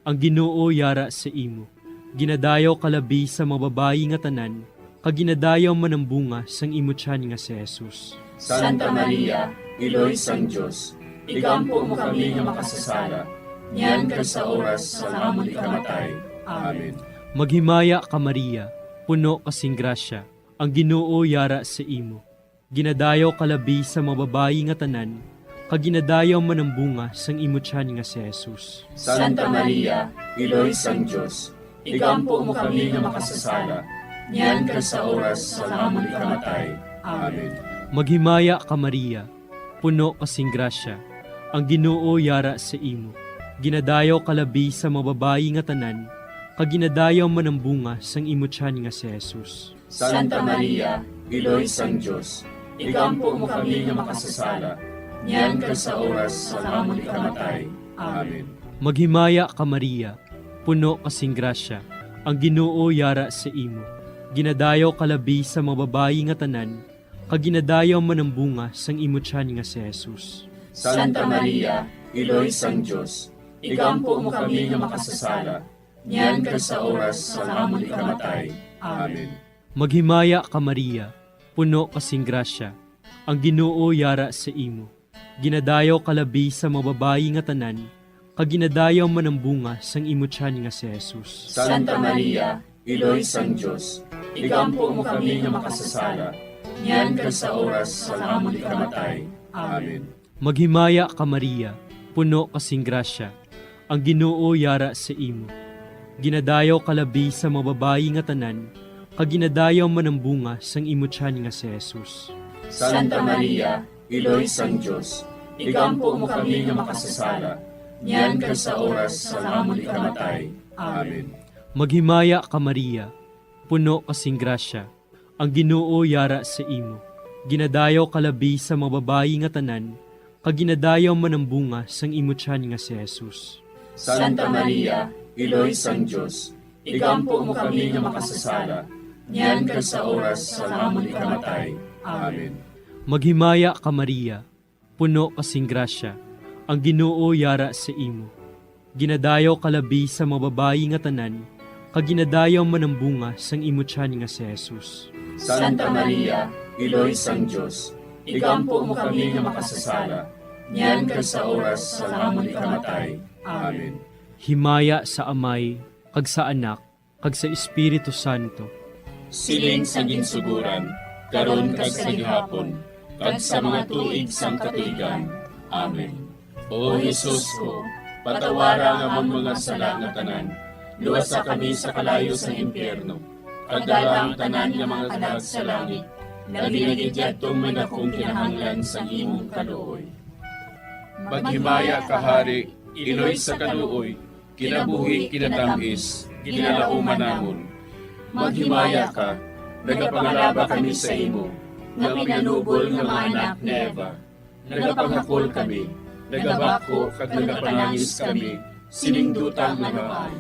ang Ginoo yara sa imo. Ginadayaw kalabi sa mga babayi nga tanan, kag ginadayaw man ang bunga sang imo tiyan nga si Jesus. Santa Maria, Iloy sang Dios, igampo mo kami nga makasasala, niyan kag sa oras sa amon ikamatay. Amen. Maghimaya ka Maria, puno kasing grasya, ang Ginoo yara sa imo. Ginadayaw kalabi sa mga babayi nga tanan, kag ginadayaw man ang bunga sang imo tiyan nga si Jesus. Santa Maria, Iloy sang Dios, igampo mo kami nga makasasala, niyan kag sa oras sa amon ikamatay. Amen. Maghimaya ka Maria, puno kasing grasya, ang Ginoo yara sa imo. Ginadayaw kalabi sa mga babayi nga tanan, kaginadayaw man ang bunga sang imutyan nga si Jesus. Santa Maria, Iloy sang Diyos, ikampo mo kami nga makasasala, niyan ka sa oras sa amon ikamatay. Amen. Maghimaya ka Maria, puno kasing grasya, ang Ginoo yara sa imo. Ginadayaw kalabi sa mga babayi nga tanan, kaginadayaw man ang bunga sang imutyan nga si Jesus. Santa Maria, Iloy sang Diyos, ikampo mo kami nga makasasala, niyan ka sa oras sa amon ikamatay. Amen. Maghimaya ka Maria, puno kasing grasya, ang Ginoo yara sa imo. Ginadayaw kalabi sa mga babayi nga tanan, kaginadayaw man ang bunga sang imutyan nga si Jesus. Santa Maria, Iloy sang Diyos, ikampo mo kami nga makasasala, niyan ka sa oras sa amon ikamatay. Amen. Maghimaya ka Maria, puno kasing grasya, ang Ginoo yara sa imo. Ginadayaw kalabi sa mga babayi nga tanan, kaginadayaw man ang bunga sang imutyan nga si Jesus. Santa Maria, Iloy sang Diyos, ikampo mo kami nga makasasala, niyan ka sa oras sa amon ikamatay. Amen. Maghimaya ka Maria, puno kasing grasya, ang Ginoo yara sa imo. Ginadayaw kalabi sa mga babayi nga tanan, kaginadayaw man ang bunga sang imutyan nga si Jesus. Santa Maria, Iloy sang Diyos, ikampo mo kami nga makasasala, niyan ka sa oras sa amon ikamatay. Amen. Maghimaya ka Maria, puno kasing grasya, ang Ginoo yara sa imo. Ginadayaw kalabi sa mga babayi nga tanan, kaginadayaw man ang bunga sang imutyan nga si Jesus. Santa Maria, Iloy sang Diyos, ikampo mo kami nga makasasala, niyan ka sa oras sa amon ikamatay. Amen. Himaya sa Amay, kag sa Anak, kag sa Espiritu Santo. Siling sa ginsuguran, karon kag sa gihapon, kag sa mga tuig sang katuigan. Amen. O Jesus ko, patawara nga mong mga sala nga tanan, luwasa kami sa kalayo sa impyerno, kag dala ang tanan nga mga kalag sa langit, naginagidyatong may nakong kinahanglan sa imong kaluoy. Maghimaya ka Hari, Iloy sa kaluoy, kinabuhi kinatamis, ginalauman namon. Maghimaya ka, nagapangalaba kami sa imo, nga pinanubol nga mga anak ni Eva. Nagapanghakol kami, nagabako kag nagapanangis kami, siningdutang nagapan.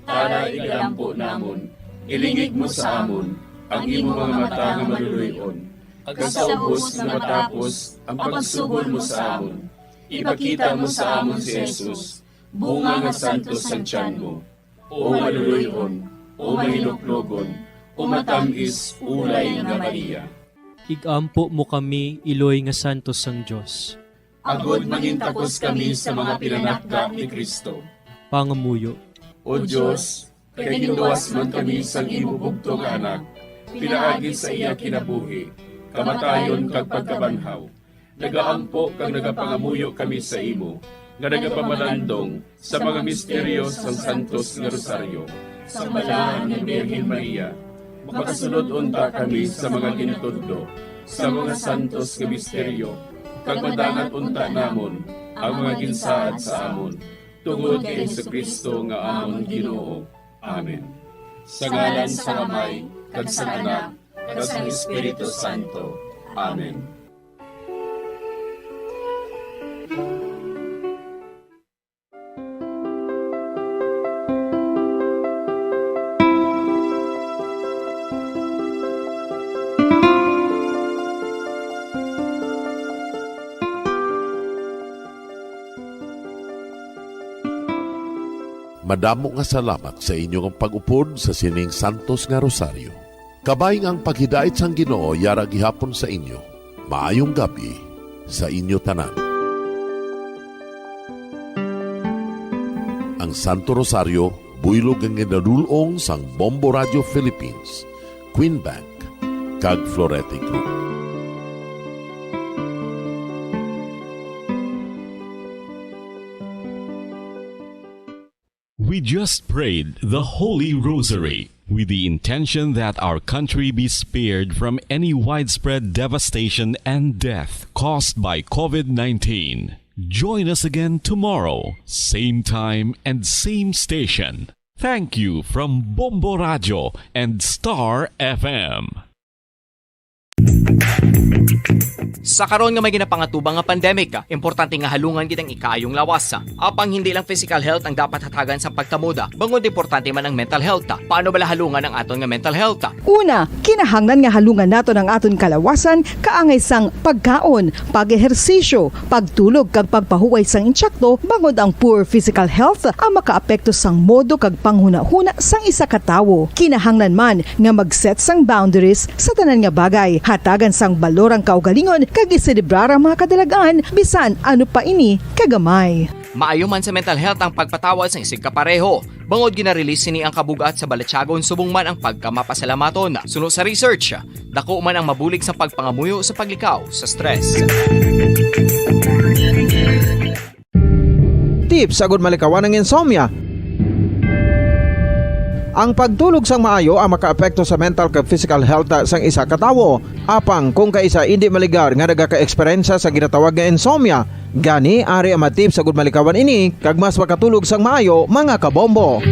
Para igalampo namon, ilingig mo sa amon, ang imo mga mata nga maluluyon. Kag sa ubos nga matapos, ang pagsugod mo sa amon. Ipakita mo sa amon si Jesus, bunga nga santos sa tiyan mo. O maluluyon, o mahiluklogon, o matamis ulay nga Maria. Igampo mo kami, Iloy nga santos sang Diyos. Agod mangintakos kami sa mga pinanakda ni Kristo. Pangamuyo. O Diyos, kay ginuwas man kami sang imo bugto nga anak, pinaagi sa iya kinabuhi, kamatayon kag pagkabanhaw. Nagaampo kag nagapangamuyo kami sa imo, nga nagapamanandong sa mga misteryo sang Santos nga Rosaryo. Sa balahan ni Birhen Maria, makasunod unta kami sa mga ginatudlo, sa mga santos nga misteryo, kag madangat unta namon ang mga ginsaad sa amon, tungod kay Jesucristo nga amon Ginoo. Amen. Sa ngalan sa Amay, kag sa Anak, kag sa Espiritu Santo. Amen. Madamo nga salamat sa inyong pag-upod sa sining Santos nga Rosaryo. Kabayng ang paghidait sang Ginoo yara gihapon sa inyo. Maayong gabi sa inyo tanan. Ang Santo Rosario buylog ang ginadulong sang Bombo Radio Philippines, Queen Bank, kag Florete Group. We just prayed the Holy Rosary with the intention that our country be spared from any widespread devastation and death caused by COVID-19. Join us again tomorrow, same time and same station Thank you from Bombo Radio and Star FM. Sa karon nga may ginapangatubang nga pandemic, importante nga halungan kitang ikayong lawas. Apang hindi lang physical health ang dapat hatagan sa pagtamuda, bangod importante man ang mental health. Paano bala halungan ang aton nga mental health? Una, kinahanglan nga halungan nato ang aton kalawasan kaangay sang pagkaon, pag-ehersisyo, pagtulog kag pagpahuway sang insyakto, bangod ang poor physical health ang makaapekto sang modo kag panghuna-huna sang isa ka tawo. Kinahanglan man nga mag-set sang boundaries sa tanan nga bagay, hatagan sang balorang kaugalingon kag iselebrar ang mga kadalagaan bisan ano pa ini kagamay. Maayo man sa mental health ang pagpatawad sa isig kapareho. Bangod ginarelease ni ang kabugat sa Balatsyagon subong man ang pagkamapasalamaton. Sunod sa research, dako man ang mabulig sa pagpangamuyo sa paglikaw sa stress. Tips sagud malikawan ng insomnia. Ang pagtulog sang maayo ang makaapekto sa mental kag physical health sang isa ka tawo. Apang kung kaisa hindi maligar nga nagaka-eksperyensya sa ginatawag nga insomnia, gani ari ang matip sagud malikawan ini kag mas makatulog sang maayo mga kabombo.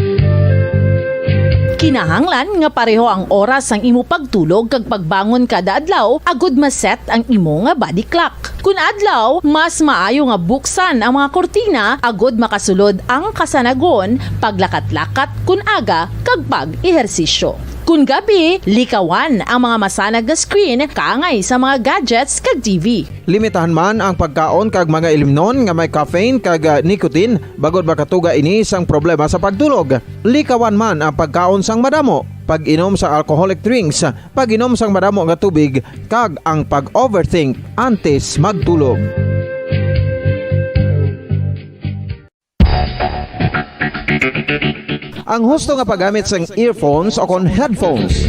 Kinahanglan nga pareho ang oras sang imo pagtulog kag pagbangon kada adlaw agud maset ang imo nga body clock. Kun adlaw, mas maayo nga buksan ang mga kortina agud makasulod ang kasanagon, paglakat-lakat kun aga kag pag-ehersisyo. Kun gabi, likawan ang mga masanag na screen kaangay sa mga gadgets kag TV. Limitahan man ang pagkaon kag mga ilimnon nga may caffeine kag nicotine bagod makatuga ini sang problema sa pagtulog. Likawan man ang pagkaon sang madamo, pag-inom sa alcoholic drinks, pag-inom sang madamo nga tubig kag ang pag-overthink antes magtulog. Ang husto nga paggamit sang earphones o kon headphones.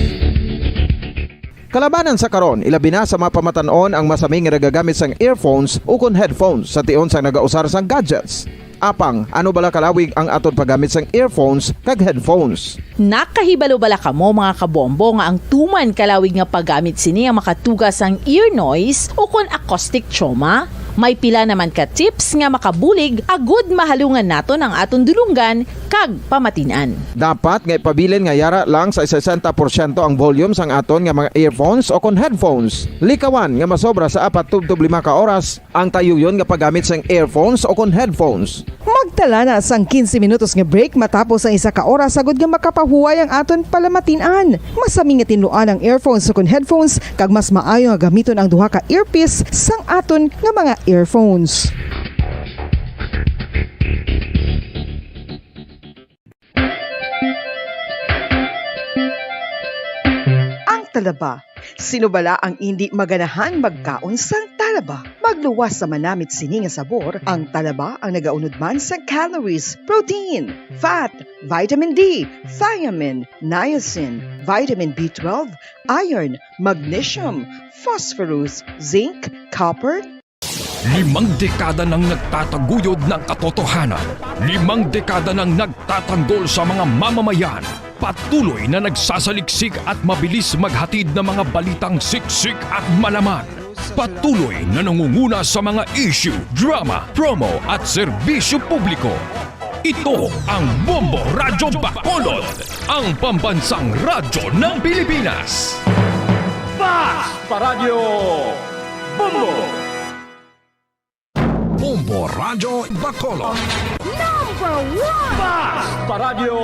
Kalabanan sa karon, ilabi na sa mga pamatanon ang masami nga nagagamit sang earphones o kon headphones sa tion sang nagausar sang gadgets. Apang, ano bala kalawig ang aton paggamit sang earphones kag headphones? Nakahibalo bala kamo mga kabombo nga ang tuman kalawig nga paggamit sini ang makatugas sang ear noise o kon acoustic trauma? May pila naman ka tips nga makabulig agud mahalungan naton ang aton dulunggan kag pamatinan. Dapat nga ipabilin nga yara lang sa 60% ang volume sang aton nga mga earphones o kon headphones. Likawan nga masobra sa 4 to 5 ka oras ang tayuyon nga paggamit sang earphones o kon headphones. Magtala na sang 15 minutos nga break matapos ang isa ka oras agud nga makapahuway ang aton palamatinan. Masami nga tinluan ang earphones o kon headphones kag mas maayo nga gamiton ang duha ka earpiece sang aton nga mga earphones. Ang talaba. Sino bala ang hindi maganahan magkaon sang talaba? Magluwas sa manamit sini nga sabor, ang talaba ang nagaunod man sa calories, protein, fat, vitamin D, thiamine, niacin, vitamin B12, iron, magnesium, phosphorus, zinc, copper. 5 dekada nang nagtataguyod ng katotohanan. 5 dekada nang nagtatanggol sa mga mamamayan. Patuloy na nagsasaliksik at mabilis maghatid ng mga balitang siksik at malaman. Patuloy na nangunguna sa mga issue, drama, promo at serbisyo publiko. Ito ang Bombo Radyo Bacolod, ang pambansang radyo ng Pilipinas. Fast Paradyo Bombo! Bombo Radyo Bacolod. Number 1! Fast Paradyo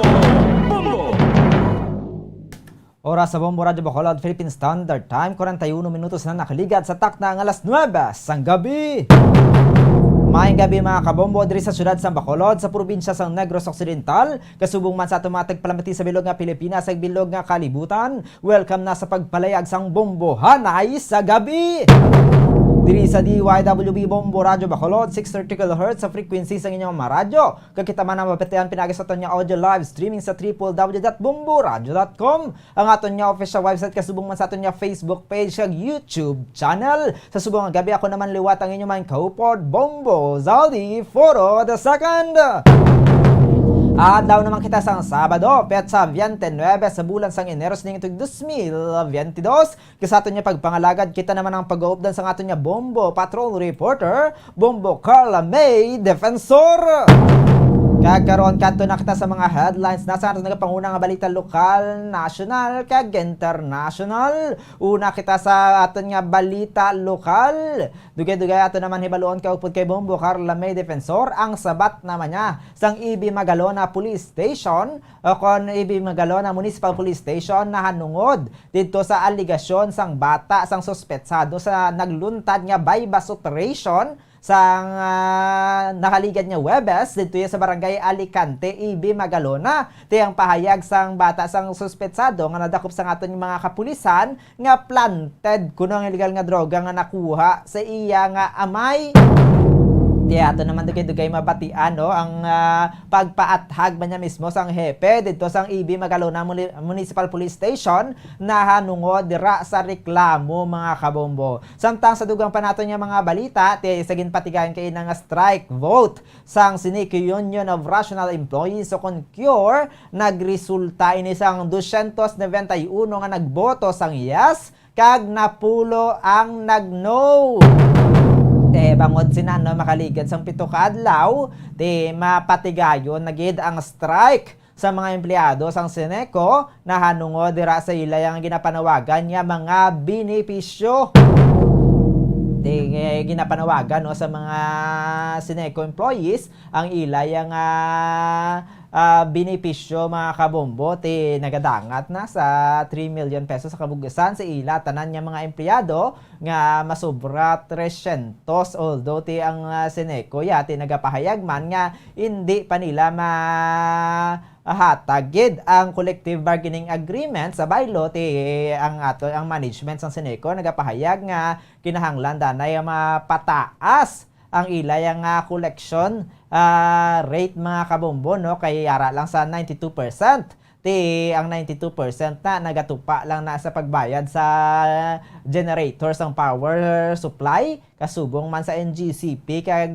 Bombo! Oras sa Bombo Radyo Bacolod, Philippine Standard Time, 41 minutos na nakaligad sa takna ng alas 9 sang gabi. Maayong gabi mga kabombo diri sa syudad sa Bacolod, sa probinsya sang Negros Occidental, kasubong man sa automatic palamati sa bilog nga Pilipinas ag bilog nga kalibutan. Welcome na sa pagpalayag sang Bombo Hanay sa gabi. Diri sa DYWB Bombo Radyo Bacolod, 630 kHz sa frequency sa inyong mga radyo. Kakita man ang mapatian pinagis aton nga audio live streaming sa www.bomboradio.com. Ang aton nga official website kasubong man sa aton nga Facebook page kag YouTube channel. Sa subong gabi ako naman liwat ang inyong mga kaupod Bombo Zaldi Foro the Second. Adlaw naman kita sang Sabado, petsa 29 sa bulan sang Enero ning 2022. Kasato niya pagpangalagad kita naman ang pag-uupdan sang aton niya Bombo Patrol Reporter, Bombo Carla May Defensor. Kagkaroon kanto na kita sa mga headlines na sa nagapanguna nga balita lokal, national, kag international. Una kita sa aton nga balita lokal. Dugay-dugay ato naman hibaluon ka upod kay Bombo Carla May Defensor ang sabat naman niya sang Ibi Magalona Police Station o kon Ibi Magalona Municipal Police Station na hanungod dito sa aligasyon sang bata sang suspetsado sa nagluntad nga bypass operation sang nakaligad nga Webes dito sa barangay Alicante, Ibi Magalona. Ti ang pahayag sang bata sang suspetsado nga nadakop sang aton mga kapulisan nga planted kuno ang illegal nga droga nga nakuha sa iya nga amay. Di ato naman dugay-dugay mabatian no ang pagpaathag man niya mismo sang hepe dito sang Ibi Magalona Municipal Police Station na hanungod dira sa reklamo mga kabombo. Samtang sa dugang pa nato niya mga balita ti sagin patigayan kay nga strike vote sang Sinico Union of Rational Employees o CONCURE nagresulta ini sang 291 nga nagboto sang yes kag napulo ang nagno. Bangod sinano makaligad sang 7 ka adlaw ti mapatigayon nagid ang strike sa mga empleyado sang Seneco na hanungod dira sa ilay ang ginapanawagan niya mga benepisyo. Ginapanawagan no sa mga Seneco employees ang ilay ang benepisyo mga kabombo ti nagadangat na sa 3 million pesos sa kabugasan sa ila tanan niya mga empleyado nga masobra 300 although ti ang Seneco ti nagapahayag man nga hindi pa nila hatagid ang collective bargaining agreement sa baylo ti ang management sang Seneco nagapahayag nga kinahanglan danay mapataas ang ilay ang collection rate mga kabombo no kay yara lang sa 92%. Ti ang 92% na nagatupa lang na sa pagbayad sa generators ang power supply kasubong man sa NGCP kag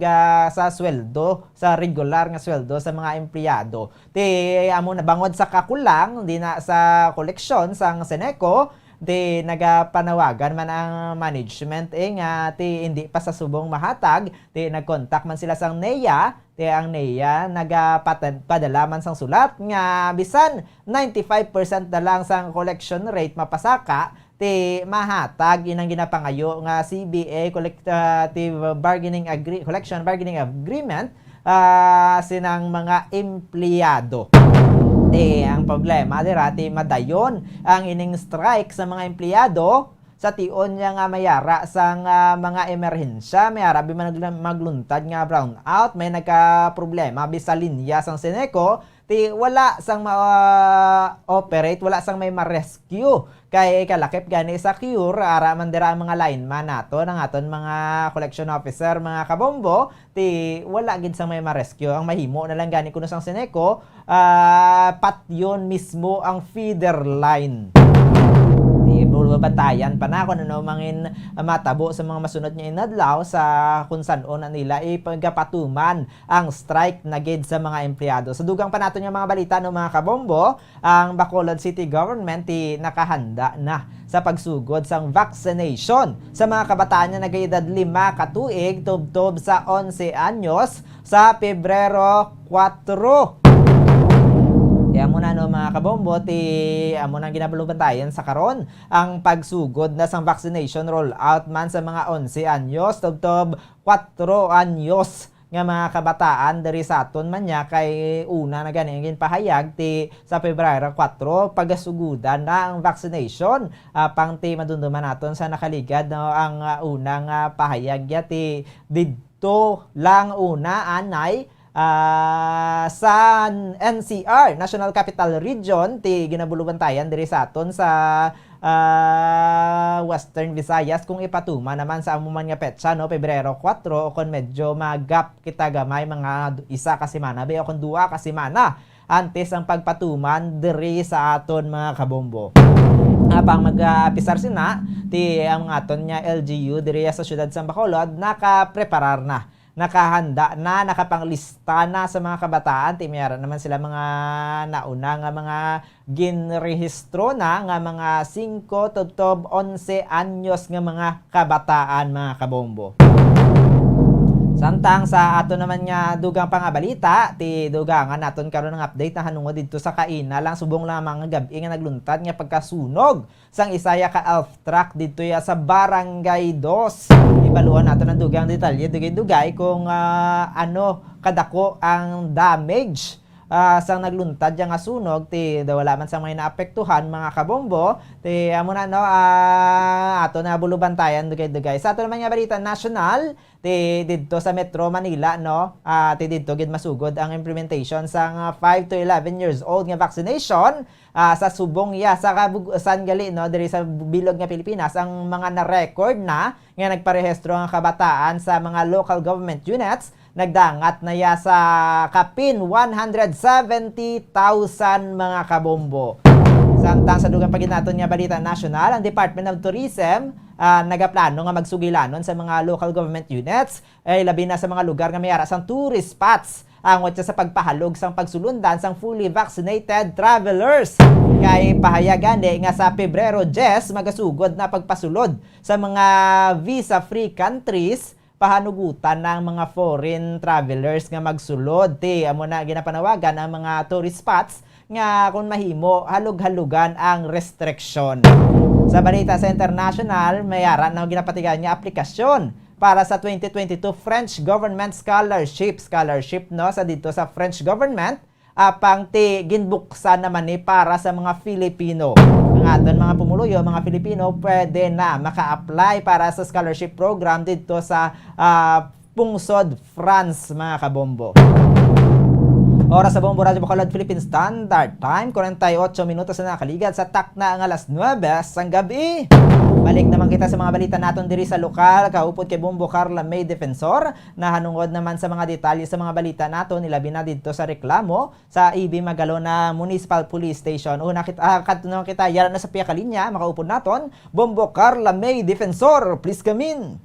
sa sweldo sa regular nga sweldo sa mga empleyado. Ti amo na bangod sa kakulang di na sa koleksyon sang Seneco di nagapanawagan man ang management nga ti hindi pa sa subong mahatag ti nagkontak man sila sang NEA ti ang NEA nagapadala man sang sulat nga bisan 95% na lang sang collection rate mapasaka ti mahatag inang ginapangayo nga CBA collective collection bargaining agreement sinang mga empleyado. Ang problema dirati madayon ang ining strike sa mga empleyado sa tion niya nga mayara sang mga emerhensya mayara bi magluntad nga brownout may nagka-problema bisa linya sang Seneco ti wala sang operate wala sang may ma-rescue kay kalakip gani sa cure ara man dira ang mga lineman nato ng aton mga collection officer mga kabombo ti wala gid sang may ma-rescue ang mahimo na lang gani kuno sang Seneco patyon mismo ang feeder line. Batayan pa na kung ano mangin matabo sa mga masunod niya inadlaw sa kung saan-on nila ipagapatuman ang strike na gid sa mga empleyado. Sa dugang pa nato niya mga balita no mga kabombo, ang Bacolod City Government nakahanda na sa pagsugod sang vaccination sa mga kabataan na nag-edad 5 ka tuig tubtob sa 11 anyos sa Pebrero 4. Amo na no mga kabombo amo nang ginabalubantayan sa karon ang pagsugod na sang vaccination rollout man sa mga 11 anyos tubtob 4 anyos nga mga kabataan diri sa aton man niya kay una na gani ang pahayag sa Pebrero 4 pagasugudan na ang vaccination pang madunduman naton sa nakaligad no ang unang pahayag didto lang una anay sa NCR, National Capital Region, ginabulubantayan diri sa aton sa Western Visayas kung ipatuma naman sa amuman nga petsa no Pebrero 4 o kon medyo magap kita gamay mga 1 ka semana o kon 2 ka semana antes ang pagpatuman diri sa aton mga kabombo. Pang mag-apisar sina ang aton nga LGU diri sa syudad sa Bacolod nakapreparar na nakahanda na, nakapanglista na sa mga kabataan. Mayroon naman sila mga nauna nga mga ginrehistro na nga mga 5 tubtob 11 anyos nga mga kabataan mga kabombo. Samtang sa ato naman nga dugang pa nga balita, ti dugangan naton karon ng update na hanungod dito sa kaina lang subong lamang nga gabi nga nagluntad nga pagkasunog sang isaya ka elf truck dito ya sa Barangay 2. Ibaluan naton ang dugang detalye dugay-dugay kung ano kadako ang damage sang nagluntad yang nga sunog ti wala man sa mga naapektuhan mga kabombo ti amo na no ato na bulubantayan dugay-dugay sa ato naman nga balita national ti didto sa Metro Manila no ti didto gid masugod ang implementation sang 5 to 11 years old nga vaccination sa subong sa San Gali no diri sa bilog nga Pilipinas ang mga na-record na nga nagparehistro ang kabataan sa mga local government units nagdangat na sa kapin 170,000 mga kabombo. Samtang sa dugang paginaton nga balita national, ang Department of Tourism nagaplano nga magsugilanon sa mga local government units ay labi na sa mga lugar nga mayara sang tourist spots angot sa pagpahalog sang pagsulundan sang fully vaccinated travelers. Kay pahayagan nga sa Pebrero 10 magasugod na pagpasulod sa mga visa-free countries pahanugutan ng mga foreign travelers nga magsulod ti amo na ginapanawagan ang mga tourist spots nga kung mahimo halug-halugan ang restriction. Sa balita sa international, mayara na ginapatigan nga aplikasyon para sa 2022 French Government Scholarship no sa dito sa French Government apang ti ginbuksan naman ni para sa mga Filipino. Ang aton mga pumuluyo, mga Filipino, pwede na maka-apply para sa scholarship program dito sa Pungsod, France, mga kabombo. Oras sa Bombo Radio Bacolod, Philippine Standard Time, 48 minutos na nakaligad sa takna ang alas 9 sang gabi. Balik naman kita sa mga balita naton diri sa lokal, kaupod kay Bombo Carla May Defensor, na hanungod naman sa mga detalye sa mga balita naton, nilabi na dito sa reklamo sa EB Magalona Municipal Police Station. Una kita yara na sa piya kalinya, makaupod naton, Bombo Carla May Defensor, please come in.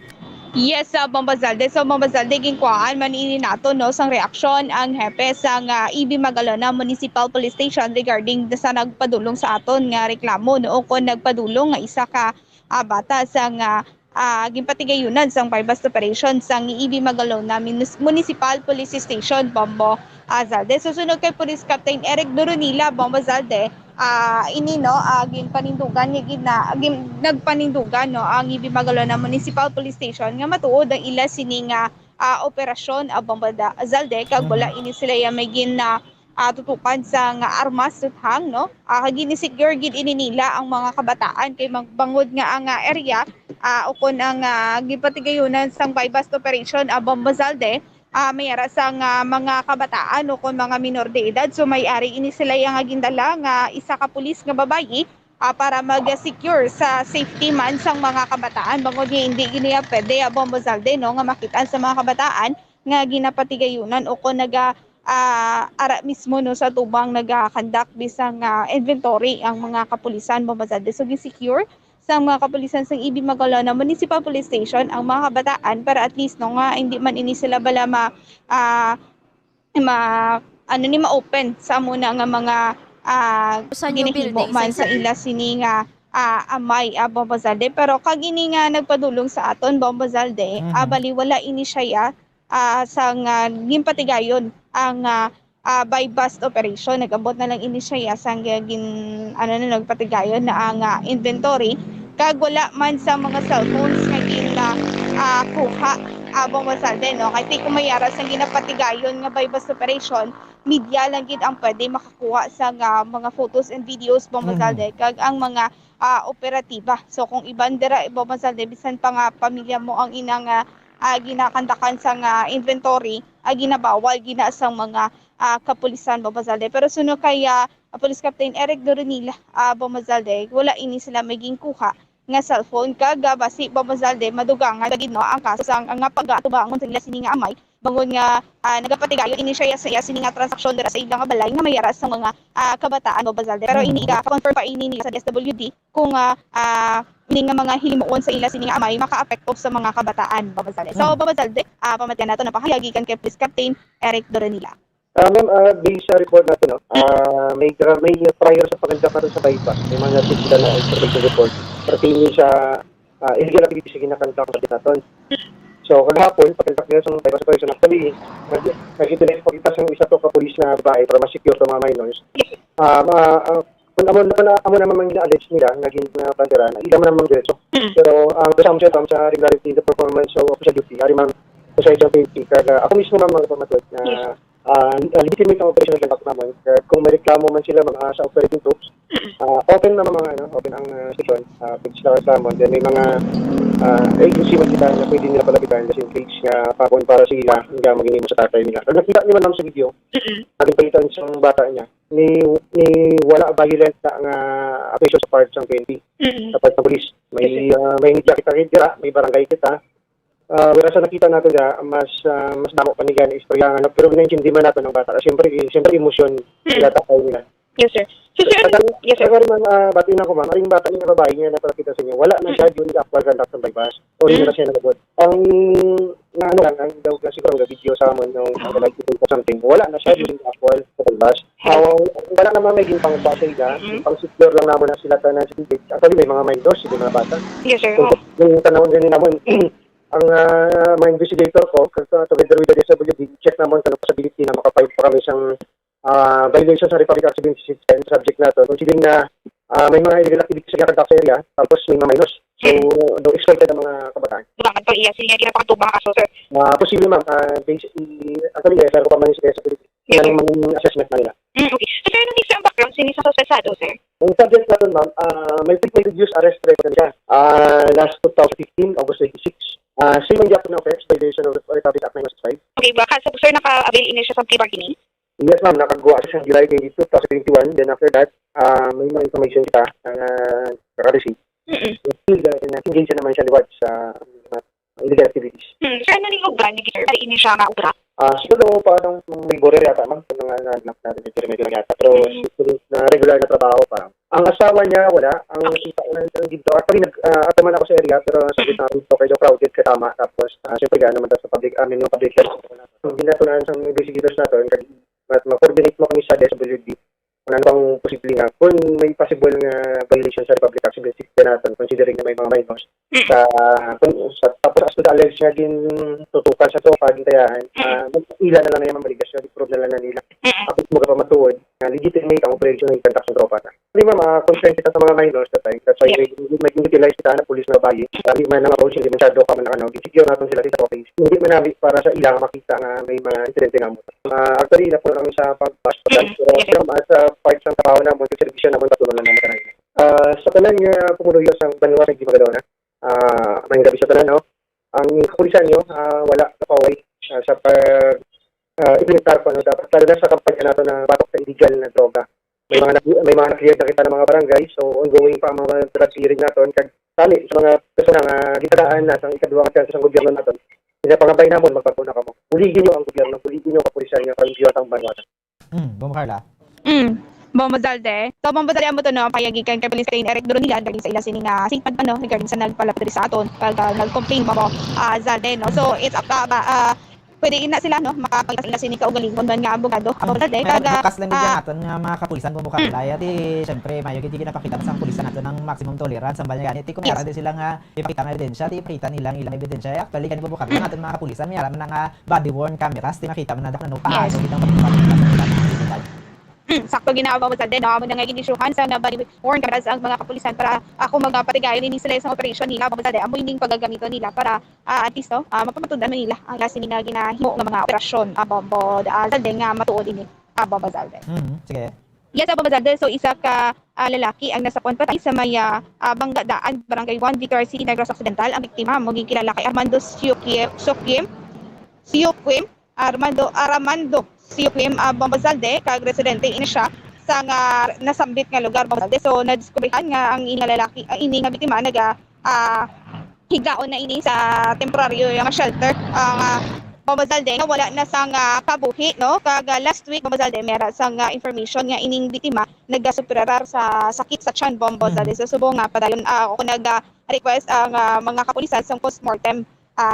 Yes, Bombazalde. So, Bombazalde, ginkwaan, manini nato, no, sang reaksyon ang hepe sang EB Magalona Municipal Police Station regarding sa nagpadulong sa aton nga reklamo, no, kung nagpadulong nga isa ka bata sang ginpatigayunan sang bypass operation sang EB Magalona Municipal Police Station, Bombo Zalde. Susunod kay Police Captain Eric Doronila, Bombo Zalde, ini no ginpanindugan nagpanindugan no ang EB Magalona Municipal Police Station nga matuod ang ila sining operasyon Bombo Zalde kag wala ini sila ya may tutukan sa armas suthang no gini-secure gid ini nila ang mga kabataan kay magbangod nga ang area ukon ang gipatigayunan sang bypass operation Bombo Zalde mayara sang mga kabataan o kung mga minor de edad. So may-ari ini sila yung gindala nga isa ka pulis nga babayi para mag-secure sa safety man sang mga kabataan. Bangod nga hindi giniya pwede Bombo Zalde no, nga makitaan sa mga kabataan nga ginapatigayunan o kung ara mismo no, sa tubang nag-conduct bisang inventory ang mga kapulisan Bombo Zalde. So gi-secure sa mga kapulisan sa EB Magalona Municipal Police Station ang mga kabataan para at least no nga hindi man ini sila bala ma-open sa muna nga mga ginahimo man sa ila sini nga amay Bombo Zalde. Pero kag ini nga nagpadulong sa aton Bombo Zalde bali wala ini siya sa ginpatigayon ang by bus operation. Nag-abot na lang ini siya sang nagpatigayon na ang inventory kag wala man sa mga cellphones nga kuha Bombo Zalde no. Kay kung mayara sang ginapatigayon nga by bus operation, media lang gid ang pwede makakuha sa mga photos and videos Bombo Zalde kag ang mga operatiba. So kung iban dira Bombo Zalde bisan pa nga pamilya mo ang inang ginakandakan sa inventory, ginabawal gina sa mga kapulisan Bombo Zalde. Pero suno kay Police Captain Eric Doronila Bombo Zalde, wala ini sila maging kuha nga cellphone kag basi Bombo Zalde madugangan gid no ang kaso sang nga pagatubangon sa ila sini nga amay bangon nga nagapatigayon ini siya sa sini nga transaksyon dira sa ilang balay nga mayara sa mga kabataan Bombo Zalde. Pero ini confirm pa ini nila sa DSWD kung ini nga mga himuon sa ila sini nga amay makaapekto sa mga kabataan Bombo Zalde. So Bombo Zalde, pamatian nato napahayagikan kay Police Captain Eric Doronila. Ma'am, based sa report natin, may prior sa paganda pa sa bypass. May mga natin na information report pertaining sa illegal activities na kinakanta sa natin. So kagahapon, pagkantak nila sa bypass operation, actually, nag-internet pakita sa isa to ka-police na babae para ma-secure to mga minors. Kung amo naman gina-allege nila, naging bandera, ila mo naman diretso. Pero ang presumption tam sa regularity the performance of official duty, ari man sa ito safety. Kaya ako mismo naman magpamatod na legitimate ang operation ng conduct naman. Kung may reklamo man sila sa operating troops, open na open ang station, pwede sila reklamo. Then may mga agency man sila na pwede nila palapitan kasi in case nga papon para sila hanggang maging sa tatay nila. Pag nakita niyo man sa video, naging palitan sa bata niya, ni wala violent na ang application sa part ng PNP, sa part ng police. May media kita, may barangay kita. Wala sa nakita natin mas damo pa ni gani istorya pero naintindihan man nato ng bata. Siyempre emosyon tatakay nila. Yes, sir. So, sir, yes, sir. Pero man, batiin ako, ma'am. Aring bata niya na babae niya na nakita sa inyo. Wala na siya yun actual conduct ng bypass. O rin na siya nagabot. Ang daw siguro ang video sa amin nung nag-like something. Wala na siya yun actual sa bypass. Wala naman may ginpang pa siya ida. Pang-secure lang naman na sila tanan sa tibig. Actually, may mga minors, hindi mga bata. Yes, sir. Yung tanawin din naman, ang mga investigator ko, together with the DSWD, check naman kung possibility na makapayag pa kami siyang violation sa Republic Act 1767 subject na ito. Considering na may mga illegal activities sa conduct sa area, tapos may mga minors. So, exploited ang mga kabataan. Bakit pa iya sila kinapakatubang kaso, sir? Posible, ma'am. Actually, laro pa man sa Pilipinas. Yan ang assessment na nila. Okay. So, sir, nung isa ang background, sinisa suspensado, sir? Ang subject natin, ma'am, may frequent reduced arrest record na siya. Last 2015, August 26. Same ang Japan offense, violation of the Republic Act 1995. Okay, baka sa sir, naka-avail in siya sa plea bargaining? Yes, ma'am. Nakagawa siya July 22, 2021. Then after that, may mga information kita na kaka-receive. Engage naman siya liwat sa illegal activities. Sir, ano nilog ba ni Sir? Ini siya nga ubra? Siguro parang may border yata, ma'am. Kung nanganak natin yung remedy lang yata. Pero na regular na trabaho parang. Ang asawa niya, wala. Ang kita ng dito. Actually, ataman ako sa area, pero sabi na dito kayo crowded, katama. Tapos, siyempre gano'n naman sa public health. Kung ginatunan sa investigators natin, mag-coordinate mo kami sa DSWD kung ano ang posible nga. Kung may possible nga violation sa Republic Act 1767 natin, considering na may mga minors. Tapos as to the alleged nga din tutukan sa sopa, gintayahan, ila na lang na yung mamaligasyon, i-prove na lang na nila. Kapag mo ka pa matuod, legitimate ang operation ng conduct ng tropa na. Hindi ma'am, concern kita sa mga minors that time. That's why may utilize kita na police na bayi. Sabi man na approach, hindi masyado ka man nakanaw. Secure natin sila dito office. Hindi man namin para sa ilang makita nga may mga incidente nga mo. Actually, na po namin sa pag-bash. Pero sa part ng trabaho na mo, yung servisyon naman patulong lang naman kanina. Sa tanan nga pumuluyo sa banwa sa Hindi Magalaw na, may gabi sa tanan, no? Ang kapulisan nyo, wala napaway sa pag-implementar po, no? Dapat lalo na sa kampanya nato na batok sa illegal na droga. May mga na-clear na kita ng mga barangay, so ongoing pa ang mga drug clearing natin. Kami sa mga persona nga gitadaan na sa ikaduwang chance ng gobyerno natin, pinapangabay namon magpatuna ka mo. Puligin nyo ang gobyerno, puligin nyo ang kapulisan nyo para biyot ang banwa. Bom Carla. Bomba Zalde. So, Bomba Zalde, amo to no, payagikan kay Police Train Eric Duronila, galing sa ila sining singpad ano, regarding sa nagpalapit sa aton, pag nag-complain mo Zalde, no. So, it's up to, pwede ina sila, no, makapagtas ila sining kaugalingon man nga abogado, Bomba Zalde. Bukas lang din natin nga mga kapulisan Bomba Carla. Yati, syempre, mayo hindi ginapakita sa pulisan natin ng maximum tolerance. Ang banya ganit, kung meron din sila nga ipakita ng ebidensya, ipakita nilang ilang ebidensya. Actually, kanina Bomba Carla natin mga kapulisan, mayroon na body worn cameras, makita mo na ano paano kitang sakto ginawa mo sa din, no? Amo na nga inisyuhan sa body worn cameras ang mga kapulisan para ako magpatigayon ni sila sa operation nila, Bomba Zalde. Amo yung pagagamito nila para at least no, mapamatundan man nila ang lasi nga ginahimo ng mga operasyon Bomba Zalde nga matuod ini Bomba Zalde. Sige. Yes, Bomba Zalde. So isa ka lalaki ang nasapon patay sa may Banggadaan, Barangay 1, Victoria City, Negros Occidental. Ang biktima maging kilala kay Armando Siuquim Bomba Zalde, kag residente ini siya sa nga nasambit nga lugar Bomba Zalde. So nadiskubrihan nga ang lalaki ini nga biktima higdaon na ini sa temporaryo nga shelter ang Bomba Zalde nga wala na sang kabuhi, no. Kag last week Bomba Zalde meron sang information nga ining biktima nagasuperar sa sakit sa tiyan Bomba Zalde. So subo nga padayon ako nag-request ang mga kapulisan sang postmortem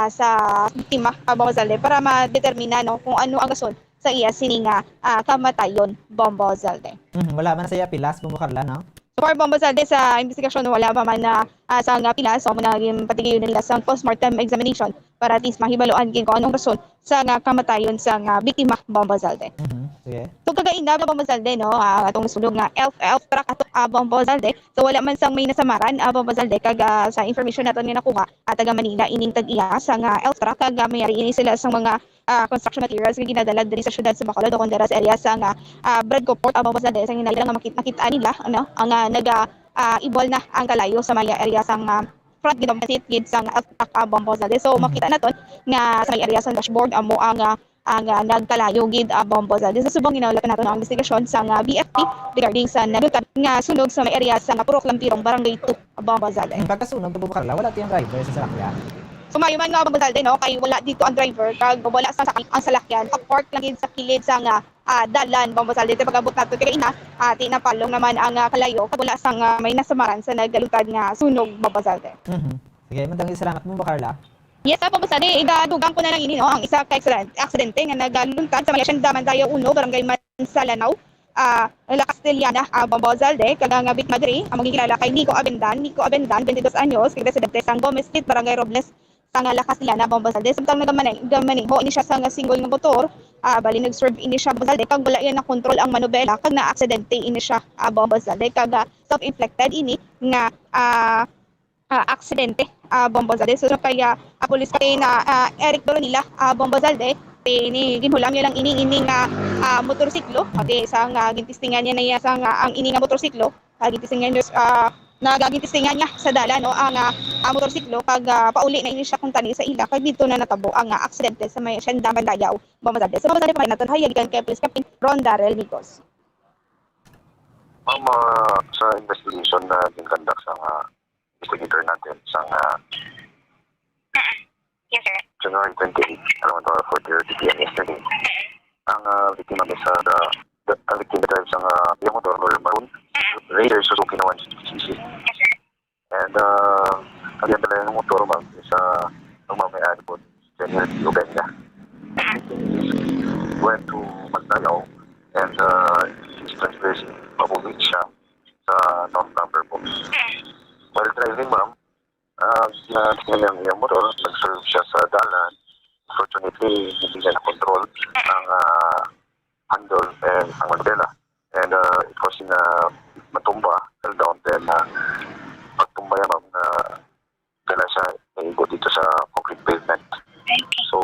sa biktima Bomba Zalde para ma-determina no kung ano ang rason sa iya sininga kamatayon Bomba Zalde. Wala man sa iya pilas Bomba Carla, no? So for Bombazalde sa investigasyon wala pa man na sa nga pila so muna patigayon nila sa postmortem examination para at least mahibaloan gid kung anong rason sa nga kamatayon sa nga biktima Bombazalde. Sige. So kagaina Bombazalde no atong sulog nga elf track ato Bombazalde. So wala man sang may nasamaran Bombazalde kag sa information naton nga nakuha taga Manila ining tag-iya sa nga elf track kag mayari ini sila sa mga construction materials nga ginadala diri sa syudad sa Bacolod o kondera sa area sa nga Bradco Port Bombazalde sa nga nga makita nila ano ang ibol na ang kalayo sa may area sa front gid opposite gid sa elf track Bombazalde. So makita naton nga sa may area sa dashboard amo ang nagkalayo gid Bombazalde. Sa subong ginawlapan nato ang investigasyon sa BFP regarding sa nagutad nga sunog sa may area sa Purok Lampirong Barangay 2 Bombazalde. Pagkasunog Karla, wala tayong driver sa sasakyan. Sumayo man nga Bombazalde no kay wala dito ang driver kag wala sa ang salakyan park lang gid sa kilid sa dalan Bombazalde. Pag-abot nato kay ina tinapalong naman ang kalayo kag wala sang may nasamaran sa nagalutad nga sunog Bombazalde. Sige, madang salamat mo Karla. Yes, Bombazalde, igadugang ko na lang ini no ang isa ka aksidente nga nagaluntad sa may Hacienda Mandayo 1 Barangay Mansalanaw. La Castellana, Bombazalde, kag nga biktima diri ang magkilala kay Nico Abendan, 22 anyos, kay residente sa Gomez Street, Barangay Robles, sa La Castellana, Bombazalde. Samtang nagamaneho ini siya sa single nga motor, bali nag-serve ini siya Bombazalde, kag wala yan na kontrol ang manubela, kag na aksidente ini siya Bombazalde, kag self-inflicted ini nga aksidente Bombazalde. So kaya pulis kay na Eric Doronila Bombazalde ni ginhulam niya lang ini nga motorsiklo okay sa nga gintistingan niya na iya sa nga ang ini nga motorsiklo gintistingan niya nagagintistingan niya sa dala no ang motorsiklo kag pauli na ini siya kung tani sa ila kag dito na natabo ang aksidente sa may Hacienda Mandayaw Bombazalde. So Bombazalde pa naton hayagikan kay Police Captain Ron Darrell Migos. Sa investigation na ginconduct sa investigator natin sa Yes, sir. January 28, around 4:30 p.m. yesterday. Ang biktima is ang victim drives ang yung motor maroon Raider Suzuki na 160cc. And ang pala yung motor is ang mamayari po Daniel Ubenga. Went to Mandayaw and his transversing pabulit siya sa North Number po. While driving, ma'am, tingnan yung motor, nag-serve siya sa dalan. Fortunately, hindi niya na-control ang handle and ang manubela. And it was matumba, fell down. Then, pagtumba niya, ma'am, kailan siya naigo dito sa concrete pavement. So,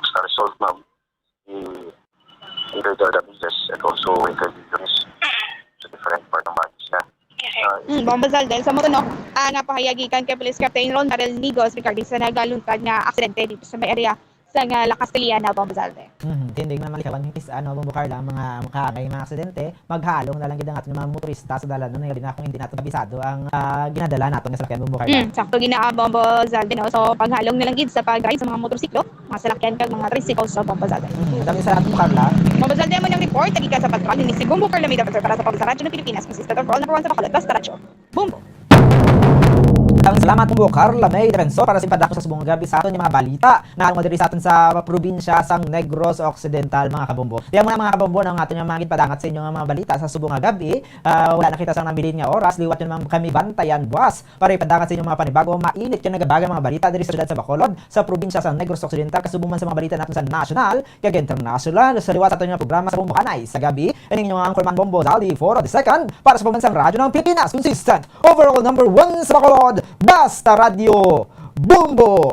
sa result, ma'am, he incurred damages and also incurred injuries sa different part ng bodies niya. Bombazalde sa moto no napahayagikan kay Police Captain Ron Darrell Migos regarding sa nagaluntad nga aksidente dito sa may area sa La Castellana Bombazalde. Tindig na malikawan is Bombo Karla mga makakay mga aksidente maghalong na lang gid ang aton mga motorista sa dalan no nga na kung hindi nato kabisado ang ginadala nato nga salakyan Bombo Karla. Sakto gina Bombazalde no so paghalong na lang gid sa pag-ride sa mga motorsiklo, mga salakyan kag mga tricycles sa Bombazalde. Dami sa aton Karla. Bombazalde mo ng report gikan sa patrol ni si Bombo Karla may dapat para sa Radyo ng Pilipinas, consistent of all number 1 sa Bacolod, basta radyo. Bombo. Salamat po Carla May Defensor para sa ipadako sa subong gabi sa aton yung mga balita na ano diri sa aton sa probinsya sang Negros Occidental mga kabombo. Diyan mga kabombo nang aton yung mga padangat sa inyo mga balita sa subong gabi. Wala na kita sang nabilin nga oras liwat yun kami bantayan buwas para ipadangat sa inyo mga panibago mainit yung nagabaga mga balita diri sa syudad sa Bacolod sa probinsya sang Negros Occidental kasubong man sa mga balita natin sa national kag international sa liwat aton yung programa sa Bumbukanay sa gabi. Ining yung Anchorman Bombo Zaldi for the second para sa pambansang radyo ng Pilipinas consistent overall number 1 sa Bacolod. Basta Radio Bombo!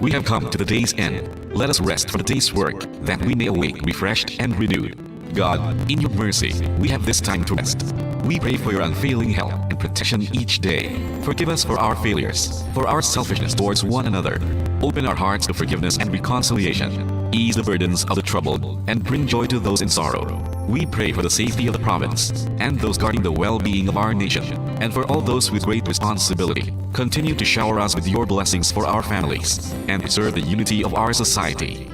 We have come to the day's end. Let us rest for the day's work, that we may awake refreshed and renewed. God, in your mercy, we have this time to rest. We pray for your unfailing help and protection each day. Forgive us for our failures, for our selfishness towards one another. Open our hearts to forgiveness and reconciliation. Ease the burdens of the troubled and bring joy to those in sorrow. We pray for the safety of the province and those guarding the well-being of our nation, and for all those with great responsibility. Continue to shower us with your blessings for our families and preserve the unity of our society.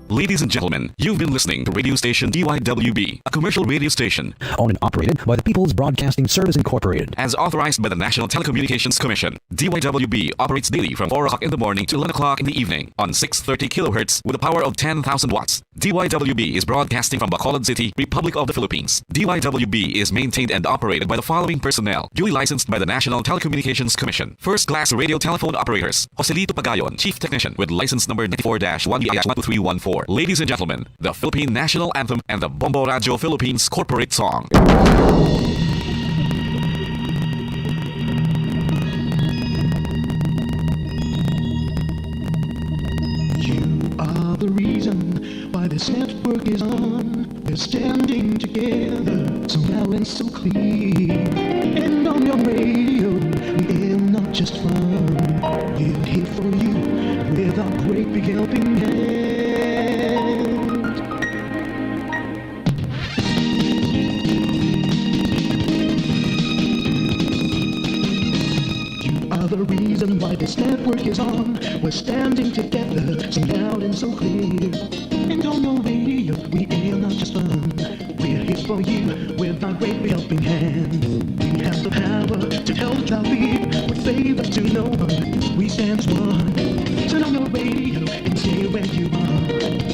Ladies and gentlemen, you've been listening to radio station DYWB, a commercial radio station owned and operated by the People's Broadcasting Service Incorporated. as authorized by the National Telecommunications Commission. DYWB operates daily from 4 o'clock in the morning to 11 o'clock in the evening on 630 kilohertz with a power of 10,000 watts. DYWB is broadcasting from Bacolod City, Republic of the Philippines. DYWB is maintained and operated by the following personnel, duly licensed by the National Telecommunications Commission. First class radio telephone operators, Joselito Pagayon, Chief Technician with license number 94-1BH12314. Ladies and gentlemen, the Philippine National Anthem and the Bombo Radio Philippines corporate song. Are the reason why this network is on. We're standing together, so loud and so clear. And on your radio, we air not just fun. We're here for you with our great big helping hand. You are the reason why this network is on. We're standing together, so loud and so clear. And on your radio, we air not just fun. We're here for you with our great big helping hand. We have the power to help the lead with favor to no one. We stand as one. Turn on your radio and stay where you are.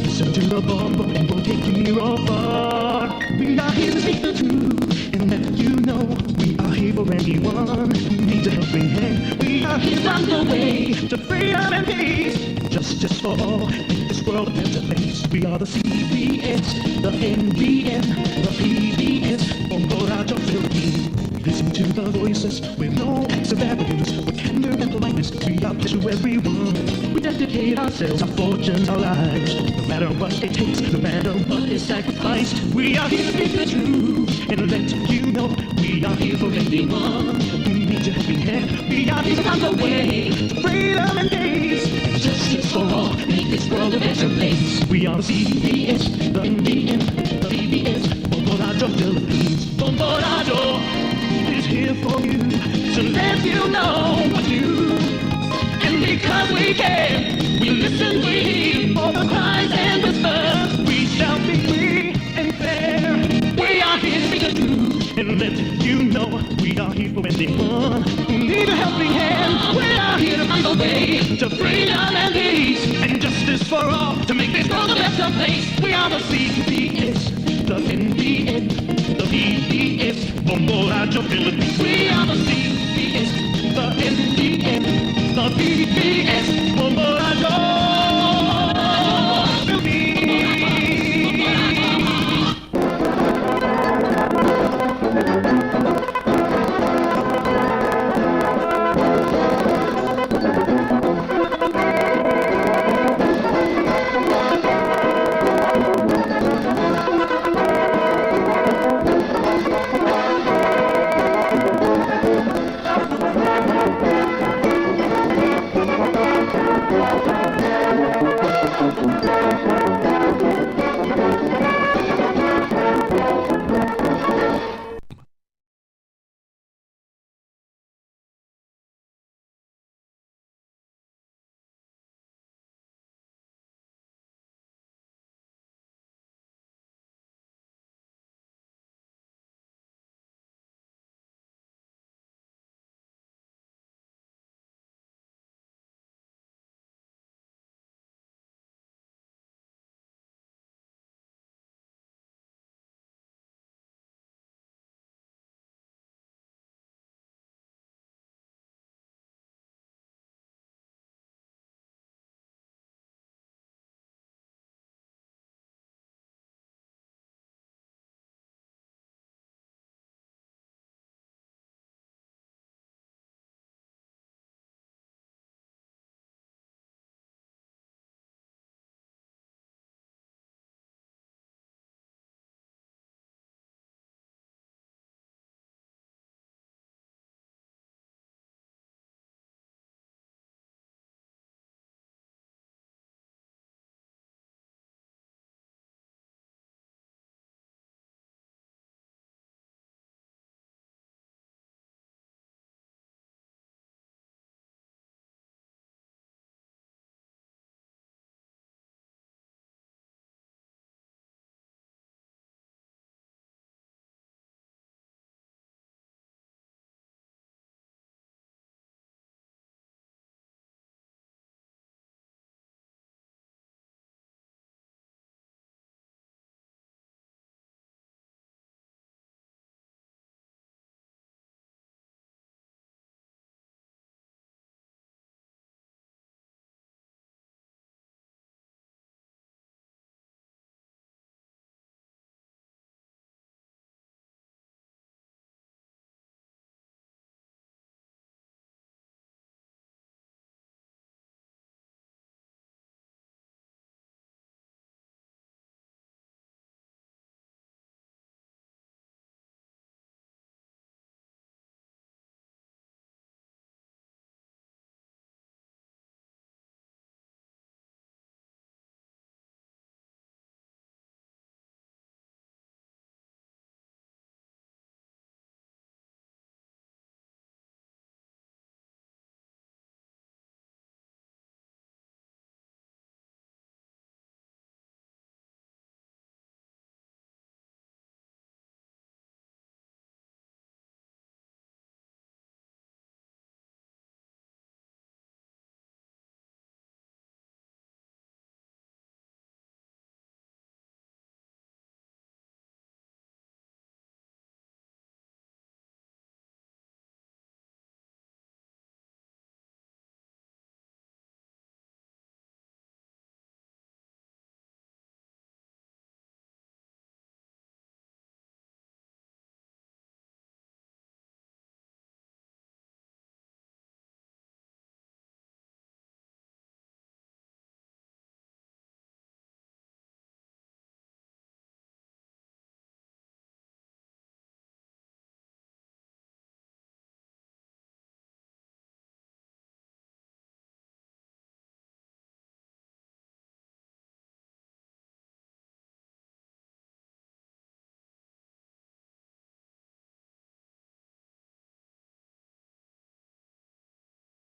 Listen to the bomb and we'll take you near or far. We are here to speak the truth and let you know we are here for anyone who needs a helping hand. We are here on the way to freedom and peace. Justice for all, make this world a better place. We are the CBS, the NBN, the PBS, Bombo Radio Philippines. Listen to the voices with no acts of arrogance, with candor and politeness. We are to everyone. We dedicate ourselves, our fortunes, our lives. No matter what it takes, no matter what is sacrificed. We are here to speak the truth and let you know we are here for anyone who needs a helping hand. We are here to find the way to freedom and peace. Justice for all, make this world a better place. We are the CBS, the NBN, the PBS, Bombo Radio Philippines. Bombo Radio is here for you to let you know what you do. And because we care, we listen, we hear all the cries and whispers. We shall be free and fair. We are here to speak the truth and let you know we are here for anyone who needs a helping hand. We are here to find the way to freedom and peace and justice for all, to make this world a better place. We are the CBS, the NBN, the PBS, Bombo Radio Philippines. We are the CBS, the NBN, the PBS,